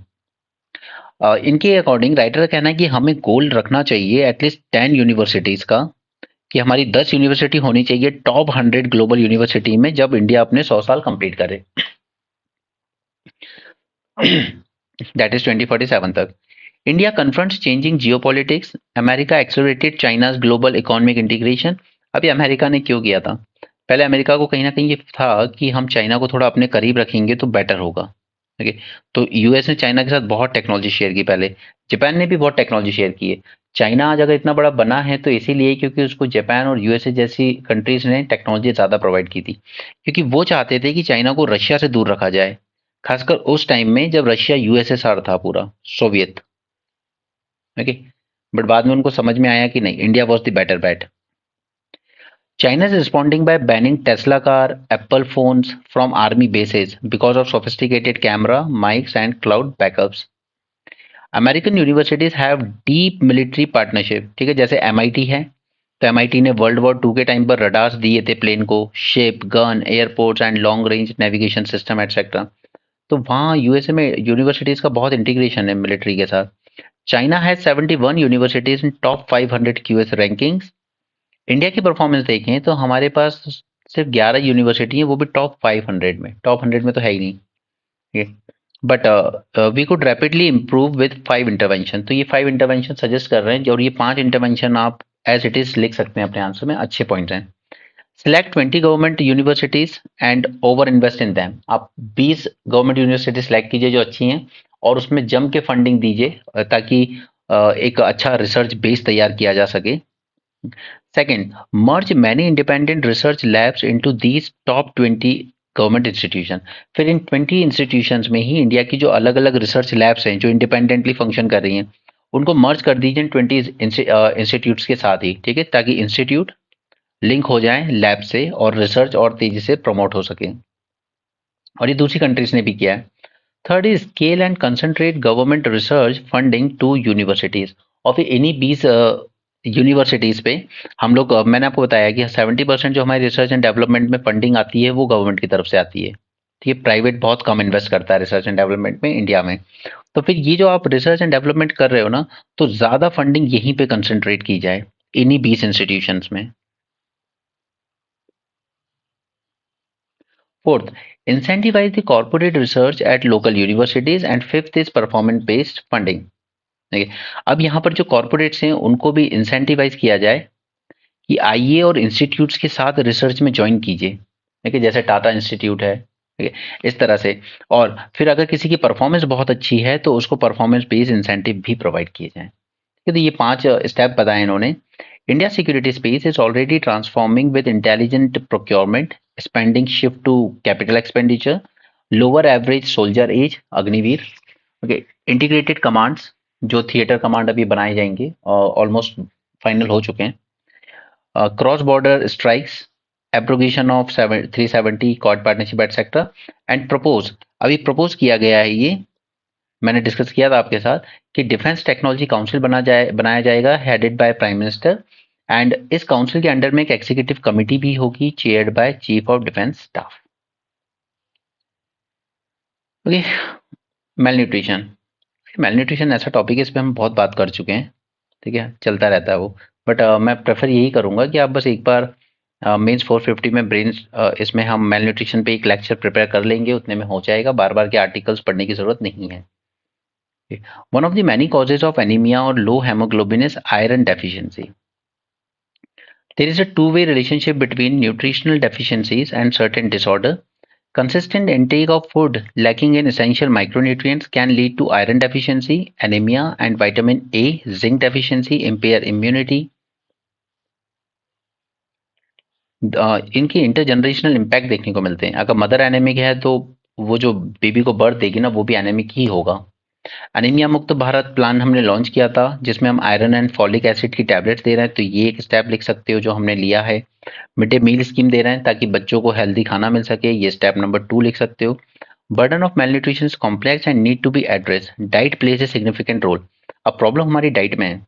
इनके अकॉर्डिंग राइटर का कहना है कि हमें गोल रखना चाहिए एटलीस्ट 10 यूनिवर्सिटीज का, कि हमारी 10 यूनिवर्सिटी होनी चाहिए टॉप 100 ग्लोबल यूनिवर्सिटी में जब इंडिया अपने 100 साल कंप्लीट करे। दैट इज 2047 तक। India confronts changing geopolitics, America accelerated China's global economic integration. अभी अमेरिका ने क्यों किया था? पहले अमेरिका को कहीं ना कहीं ये था कि हम चाइना को थोड़ा अपने करीब रखेंगे तो बेटर होगा। ओके, तो यूएस ने चाइना के साथ बहुत टेक्नोलॉजी शेयर की, पहले जापान ने भी बहुत टेक्नोलॉजी शेयर की है। चाइना आज अगर इतना बड़ा बना है तो इसीलिए क्योंकि उसको जापान और यूएसए जैसी कंट्रीज ने टेक्नोलॉजी ज़्यादा प्रोवाइड की थी, क्योंकि वो चाहते थे कि चाइना को रशिया से दूर रखा जाए, खासकर उस टाइम में जब रशिया यूएसएसआर था पूरा, सोवियत। ओके, बट बाद में उनको समझ में आया कि नहीं, India was the better bat. China is responding by banning Tesla car, Apple phones from army bases because of sophisticated camera, mics and cloud backups. American universities have deep military partnership, ठीक है, जैसे MIT है, तो MIT ने world war 2 के time पर radars दिए थे प्लेन को, ship, gun, airports and long range navigation system etcetera. तो वहाँ यूएसए में यूनिवर्सिटीज का बहुत इंटीग्रेशन है मिलिट्री के साथ। China has 71 universities in top 500 QS rankings. India की परफॉर्मेंस देखें तो हमारे पास सिर्फ 11 यूनिवर्सिटी है, वो भी टॉप 500 में, टॉप 100 में तो है ही नहीं। But we could rapidly improve with 5 intervention. तो ये 5 इंटरवेंशन सजेस्ट कर रहे हैं, और ये 5 इंटरवेंशन आप एज इट इज लिख सकते हैं अपने आंसर में, अच्छे पॉइंट्स हैं। Select 20 government universities and over invest in them. आप 20 गवर्नमेंट यूनिवर्सिटी सेलेक्ट कीजिए जो अच्छी हैं, और उसमें जम के फंडिंग दीजिए ताकि एक अच्छा रिसर्च बेस तैयार किया जा सके। Second, merge many independent research labs into these top 20 government institution. फिर इन 20 इंस्टीट्यूशंस में ही इंडिया की जो अलग अलग रिसर्च लैब्स हैं जो इंडिपेंडेंटली फंक्शन कर रही हैं, उनको मर्ज कर दीजिए इन 20 इंस्टीट्यूट्स के साथ ही, ठीक है, ताकि इंस्टीट्यूट लिंक हो जाए लैब से और रिसर्च और तेजी से प्रमोट हो सके। और ये दूसरी कंट्रीज ने भी किया है। Third is scale and concentrate government research funding to universities. और फिर इन्हीं 20 यूनिवर्सिटीज पे हम लोग, मैंने आपको बताया कि 70% जो हमारी रिसर्च एंड डेवलपमेंट में फंडिंग आती है वो गवर्नमेंट की तरफ से आती है, ठीक है, प्राइवेट बहुत कम इन्वेस्ट करता है रिसर्च एंड डेवलपमेंट में इंडिया में। तो फिर ये जो आप रिसर्च एंड डेवलपमेंट कर रहे हो ना, तो ज़्यादा फंडिंग यहीं पे कंसंट्रेट की जाए, इन्हीं 20 इंस्टीट्यूशंस में। Fourth, incentivise the corporate research at local universities and fifth is performance based funding. देखिए, अब यहाँ पर जो कॉर्पोरेट्स हैं उनको भी इंसेंटिवाइज किया जाए कि आइए और इंस्टीट्यूट्स के साथ रिसर्च में ज्वाइन कीजिए, ठीक है, जैसे टाटा इंस्टीट्यूट है, ठीक है, इस तरह से। और फिर अगर किसी की परफॉर्मेंस बहुत अच्छी है तो उसको परफॉर्मेंस बेस्ड इंसेंटिव भी प्रोवाइड किए जाएं। तो ये 5 स्टेप बताए इन्होंने। India security space is already transforming with intelligent procurement, spending shift to capital expenditure, lower average soldier age, Agniveer, okay, integrated commands, जो थिएटर कमांड अभी बनाए जाएंगे और ऑलमोस्ट फाइनल हो चुके हैं, cross border strikes, abrogation of 370 Quad partnership etcetera, and propose, अभी propose किया गया है, ये मैंने डिस्कस किया था आपके साथ कि डिफेंस टेक्नोलॉजी काउंसिल बनाया जाएगा headed by prime minister, and इस काउंसिल के अंडर में एक एग्जीक्यूटिव कमिटी भी होगी chaired by chief of defence staff. Okay, mail nutrition ऐसा टॉपिक है, इस पर हम बहुत बात कर चुके हैं, ठीक है, चलता रहता है वो। बट मैं प्रेफर यही करूँगा कि आप बस एक बार मेंस 450 में ब्रेन, इसमें हम मेल न्यूट्रिशन पे एक लेक्चर प्रिपेयर कर लेंगे, उतने में हो जाएगा, बार बार के आर्टिकल्स पढ़ने की ज़रूरत नहीं है। One of the many causes of anemia or low hemoglobin is iron deficiency. There is a two-way relationship between nutritional deficiencies and certain disorder. Consistent intake of food lacking in essential micronutrients can lead to iron deficiency, anemia, and vitamin A, zinc deficiency, impair immunity. इनकी intergenerational impact देखने को मिलते हैं। अगर mother anaemic है तो वो जो बेबी को बर्थ देगी ना वो भी एनेमिक ही होगा। एनीमिया मुक्त भारत प्लान हमने लॉन्च किया था जिसमें हम आयरन एंड फॉलिक एसिड की टैबलेट्स दे रहे हैं, तो ये एक स्टेप लिख सकते हो जो हमने लिया है। मिड डे मील स्कीम दे रहे हैं ताकि बच्चों को हेल्दी खाना मिल सके, ये स्टेप नंबर 2 लिख सकते हो। Burden of malnutrition is complex and need to be address, diet plays a significant role. अब प्रॉब्लम हमारी डाइट में है।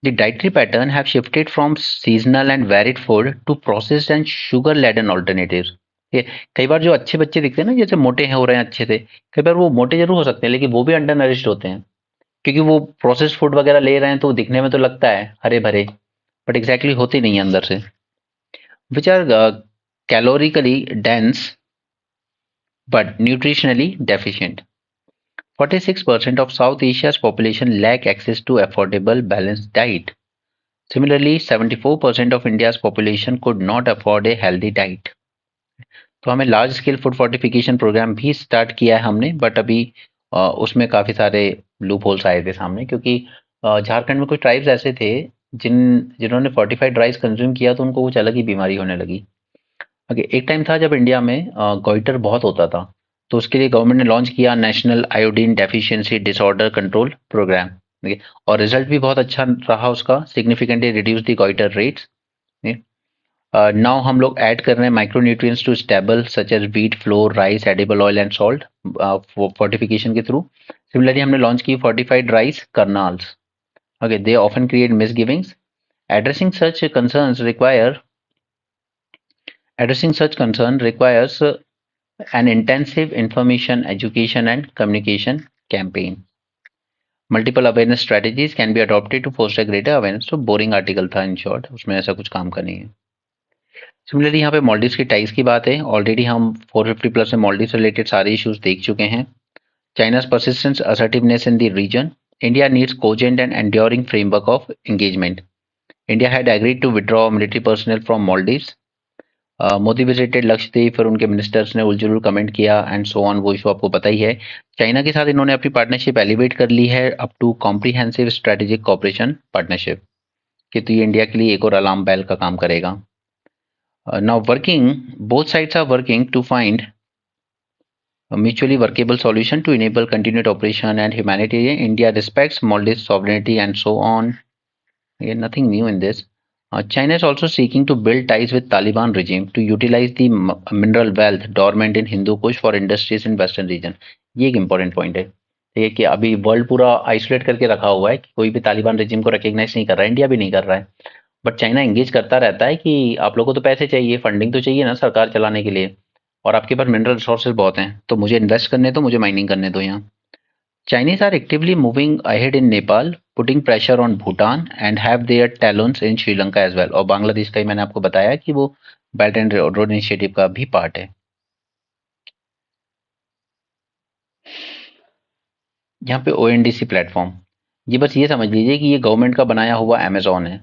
The dietary pattern have shifted from seasonal and varied food to processed and sugar laden alternatives। ये कई बार जो अच्छे बच्चे दिखते हैं ना, जैसे मोटे हो रहे हैं अच्छे से, कई बार वो मोटे जरूर हो सकते हैं लेकिन वो भी अंडर नरिश्ड होते हैं क्योंकि वो प्रोसेस्ड फूड वगैरह ले रहे हैं, तो दिखने में तो लगता है हरे भरे, बट एग्जैक्टली होते नहीं है अंदर से। Which are calorically dense but nutritionally deficient। 46% of South Asia's population lack access to affordable balanced diet। Similarly, 74% of India's population could not afford a healthy diet। तो हमें large scale food fortification programme भी start किया है हमने, but अभी उसमें काफ़ी सारे लूप होल्स आए थे सामने, क्योंकि झारखंड में कुछ ट्राइब्स ऐसे थे जिन्होंने फोर्टिफाइड राइस कंज्यूम किया तो उनको कुछ अलग ही बीमारी होने लगी। ओके, एक टाइम था जब इंडिया में गॉइटर बहुत होता था, तो उसके लिए गवर्नमेंट ने लॉन्च किया national iodine deficiency disorder control programme. और रिजल्ट भी बहुत अच्छा रहा उसका, significantly reduce the goitre rates. Now हम लोग ऐड कर रहे हैं micronutrients to staple such as wheat flour rice edible oil and salt fortification के थ्रू। सिमिलरली हमने लॉन्च की fortified rice kernels. Okay, they often create misgivings. Addressing such concerns require Addressing such concern requires an intensive information, education and communication campaign। Multiple awareness strategies can be adopted to foster greater awareness। तो boring article था in short, उसमें ऐसा कुछ काम का नहीं है। Similarly यहाँ पे मॉलडीव्स की टाइज की बात है। ऑलरेडी हम 450 प्लस में मॉलडीव्स रिलेटेड सारे इश्यूज देख चुके हैं। चाइना's persistent assertiveness in the region। India needs cogent and enduring framework of engagement। India had agreed to withdraw military personnel from Maldives। Modi visited Lakshadweep, फिर उनके मिनिस्टर्स ने उलझुल कमेंट किया एंड सो ऑन, वो issue आपको पता ही है। चाइना के साथ इन्होंने अपनी पार्टनरशिप एलिवेट कर ली है up to comprehensive strategic cooperation partnership, कि तो ये इंडिया के लिए एक और अलार्म बेल का काम करेगा। Now working, both sides are working to find mutually workable solution to enable continued operation and humanitarian। India respects Maldives sovereignty and so on। Again, nothing new in this। China is also seeking to build ties with Taliban regime to utilize the mineral wealth dormant in Hindu Kush for industries in western region। ये एक important point है। ठीक है कि अभी world पूरा isolate करके रखा हुआ है कि कोई भी तालिबान रेजिम को रिकॉग्नाइज नहीं कर रहा है, इंडिया भी नहीं कर रहा है, बट चाइना एंगेज करता रहता है कि आप लोगों को तो पैसे चाहिए, फंडिंग तो चाहिए ना सरकार चलाने के लिए, और आपके पास मिनरल रिसोर्सेज बहुत हैं, तो मुझे इन्वेस्ट करने दो, मुझे माइनिंग करने दो यहाँ। Chinese are actively moving ahead in Nepal, putting pressure on Bhutan and have their talons in Sri Lanka as well। और बांग्लादेश का ही मैंने आपको बताया कि वो बेल्ट एंड रोड इनिशिएटिव का भी पार्ट है। यहाँ पे ONDC प्लेटफॉर्म, ये बस ये समझ लीजिए कि ये गवर्नमेंट का बनाया हुआ अमेजोन है।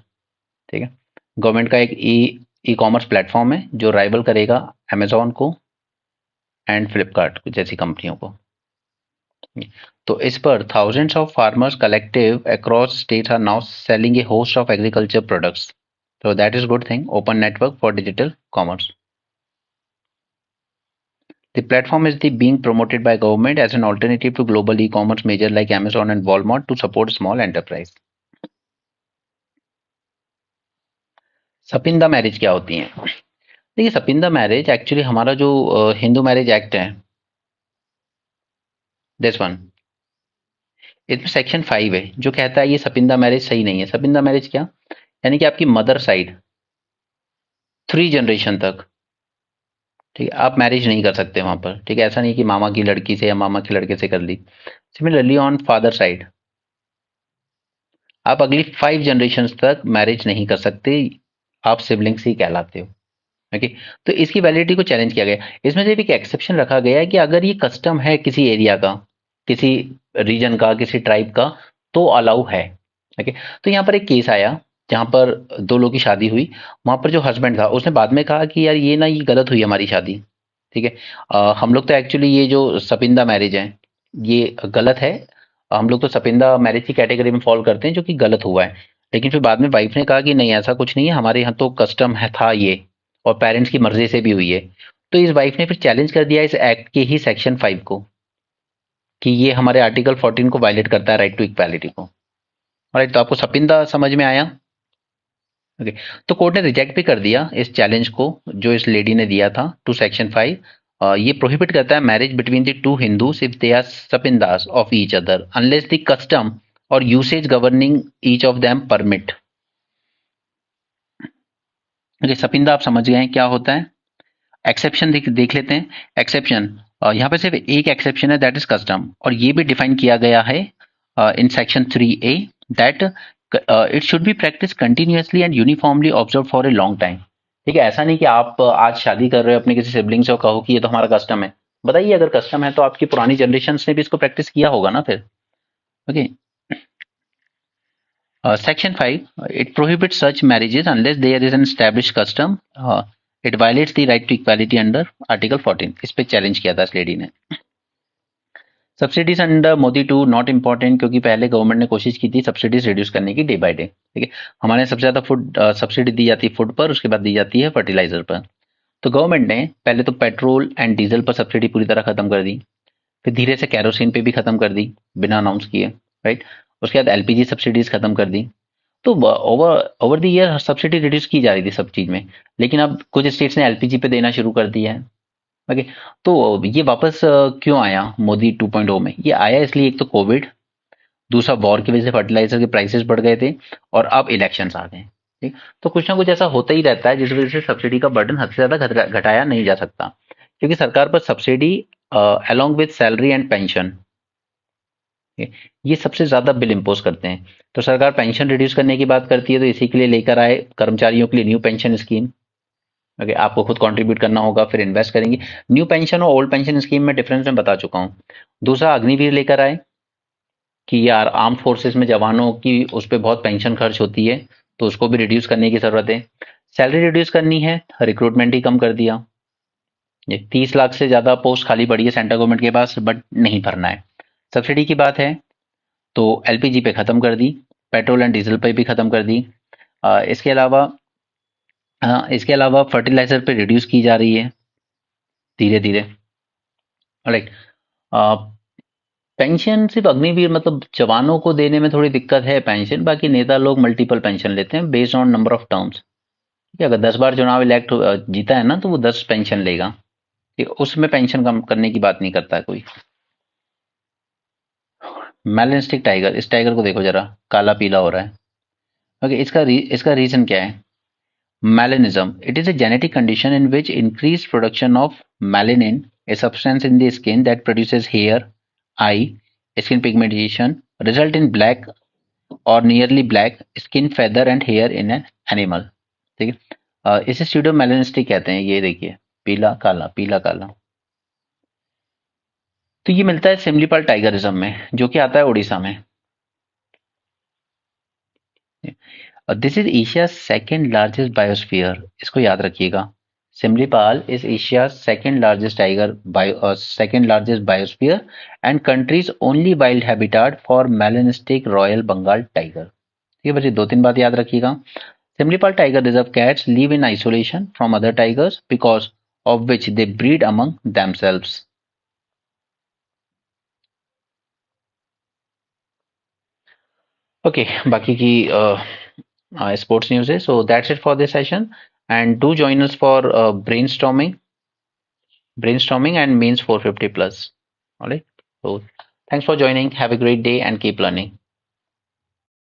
ठीक है, गवर्नमेंट का एक ई कॉमर्स प्लेटफॉर्म है जो राइवल करेगा अमेजोन को एंड फ्लिपकार्ट जैसी कंपनियों को। तो इस पर thousands of farmers collective across states are now selling a host of agriculture products। So that is good thing, open network for digital commerce। The platform is being promoted by government as an alternative to global e-commerce major like Amazon and Walmart to support small enterprise। Sapinda marriage क्या होती है? देखिए, sapinda marriage actually हमारा जो Hindu marriage act है, this one, इसमें section 5 है जो कहता है ये सपिंदा मैरिज सही नहीं है। सपिंदा मैरिज क्या, यानी कि आपकी मदर साइड 3 जनरेशन तक, ठीक है, आप मैरिज नहीं कर सकते वहां पर। ठीक है, ऐसा नहीं कि मामा की लड़की से या मामा के लड़के से कर ली। सिमिलरली ऑन फादर साइड आप अगली 5 जनरेशन तक मैरिज नहीं कर सकते, आप सिबलिंग्स ही कहलाते हो। ओके, तो इसकी वैलिडिटी को चैलेंज किया गया। इसमें से भी एक एक्सेप्शन रखा गया है कि अगर ये कस्टम है किसी एरिया का, किसी रीजन का, किसी ट्राइब का, तो अलाउ है। ओके, तो यहाँ पर एक केस आया जहाँ पर 2 लोगों की शादी हुई। वहां पर जो हस्बैंड था उसने बाद में कहा कि यार ये ना, ये गलत हुई हमारी शादी। ठीक है, हम लोग तो एक्चुअली ये जो सपिंदा मैरिज है ये गलत है, हम लोग तो सपिंदा मैरिज की कैटेगरी में फॉल करते हैं जो कि गलत हुआ है। लेकिन फिर बाद में वाइफ ने कहा कि नहीं, ऐसा कुछ नहीं है, हमारे यहाँ तो कस्टम है था ये, और पेरेंट्स की मर्जी से भी हुई है। तो इस वाइफ ने फिर चैलेंज कर दिया इस एक्ट के ही सेक्शन 5 को कि ये हमारे आर्टिकल 14 को वायलेट करता है, राइट टू इक्वालिटी को। राइट, तो आपको सपिंदा समझ में आया? ओके, तो कोर्ट ने रिजेक्ट भी कर दिया इस चैलेंज को जो इस लेडी ने दिया था टू सेक्शन 5। ये प्रोहिबिट करता है marriage between the two Hindus if they are sapindas of each other unless the custom or usage governing each of them permit. Okay, sapinda आप समझ गए हैं क्या होता है। एक्सेप्शन देख लेते हैं। एक्सेप्शन, यहाँ पे सिर्फ एक एक्सेप्शन है, दैट इज कस्टम, और ये भी डिफाइन किया गया है in section 3A that it should be practice continuously and uniformly observe for a long time. ठीक है, ऐसा नहीं कि आप आज शादी कर रहे हो अपने किसी सिबलिंग से और कहो कि ये तो हमारा कस्टम है। बताइए, अगर कस्टम है तो आपकी पुरानी जनरेशन ने भी इसको प्रैक्टिस किया होगा ना फिर। Okay, Section 5, it prohibits such marriages unless there is an established custom. It violates the right to equality under Article 14. इस पे चैलेंज किया था इस लेडी ने। Subsidies under Modi 2 not important, क्योंकि पहले गवर्नमेंट ने कोशिश की थी सब्सिडीज रिड्यूस करने की डे बाय डे। ठीक है, हमारे यहाँ सबसे ज्यादा फूड सब्सिडी दी जाती है फूड पर, उसके बाद दी जाती है फर्टिलाइजर पर। तो गवर्नमेंट ने पहले तो पेट्रोल एंड डीजल पर सब्सिडी पूरी तरह खत्म कर दी, फिर धीरे से कैरोसिन पे भी खत्म कर दी बिना अनाउंस किए। राइट, उसके बाद एलपीजी सब्सिडीज खत्म कर दी। तो over over the year subsidy reduce की जा रही थी सब चीज में, लेकिन अब कुछ स्टेट्स ने एलपीजी पे देना शुरू कर दिया है। ओके, तो ये वापस क्यों आया मोदी 2.0 में? ये आया इसलिए, एक तो कोविड, दूसरा वॉर की वजह से फर्टिलाइजर के प्राइसेस बढ़ गए थे, और अब इलेक्शंस आ गए। ठीक, तो कुछ ना कुछ ऐसा होता ही रहता है जिस वजह से सब्सिडी का बर्डन हद से ज्यादा घटाया नहीं जा सकता, क्योंकि सरकार पर subsidy along with salary and pension, ये सबसे ज्यादा बिल इम्पोज करते हैं। तो सरकार पेंशन रिड्यूस करने की बात करती है, तो इसी के लिए लेकर आए कर्मचारियों के लिए न्यू पेंशन स्कीम। ओके, आपको खुद कंट्रीब्यूट करना होगा, फिर इन्वेस्ट करेंगे। न्यू पेंशन और ओल्ड पेंशन स्कीम में डिफरेंस मैं बता चुका हूँ। दूसरा, अग्निवीर लेकर आए कि यार आर्म फोर्सेस में जवानों की उस पर बहुत पेंशन खर्च होती है, तो उसको भी रिड्यूस करने की जरूरत है। सैलरी रिड्यूस करनी है, रिक्रूटमेंट ही कम कर दिया। ये 30 लाख से ज्यादा पोस्ट खाली पड़ी है सेंट्रल गवर्नमेंट के पास, बट नहीं भरना है। सब्सिडी की बात है तो एलपीजी पे खत्म कर दी, पेट्रोल एंड डीजल पे भी खत्म कर दी। इसके अलावा फर्टिलाइजर पे रिड्यूस की जा रही है धीरे धीरे। राइट, पेंशन सिर्फ अग्निवीर मतलब जवानों को देने में थोड़ी दिक्कत है पेंशन, बाकी नेता लोग मल्टीपल पेंशन लेते हैं based on number of terms. ठीक है, अगर 10 बार चुनाव इलेक्ट जीता है ना, तो वो 10 पेंशन लेगा। ठीक, उसमें पेंशन कम करने की बात नहीं करता है कोई। मेलेनिस्टिक टाइगर, इस टाइगर को देखो जरा, काला पीला हो रहा है। ओके, इसका रीजन क्या है? Melanism. It is a genetic condition in which increased production of melanin, a substance in the skin that produces hair, eye, skin pigmentation, result in black or nearly black skin, feather and hair in an animal. ठीक है, इसे pseudomelanistic कहते हैं। ये देखिए, पीला काला पीला काला। तो ये मिलता है सिमलीपाल टाइगरिज्म में, जो कि आता है उड़ीसा में। This is Asia second largest biosphere, इसको याद रखिएगा। Similipal is Asia second largest biosphere and countries only wild habitat for melanistic royal Bengal tiger. ठीक है बच्चे, 2-3 बात याद रखिएगा। Similipal tiger reserve cats live in isolation from other tigers because of which they breed among themselves. Okay, बाकी की sports news है। So that's it for this session, and do join us for brainstorming and means 450 plus. All right. So thanks for joining. Have a great day and keep learning.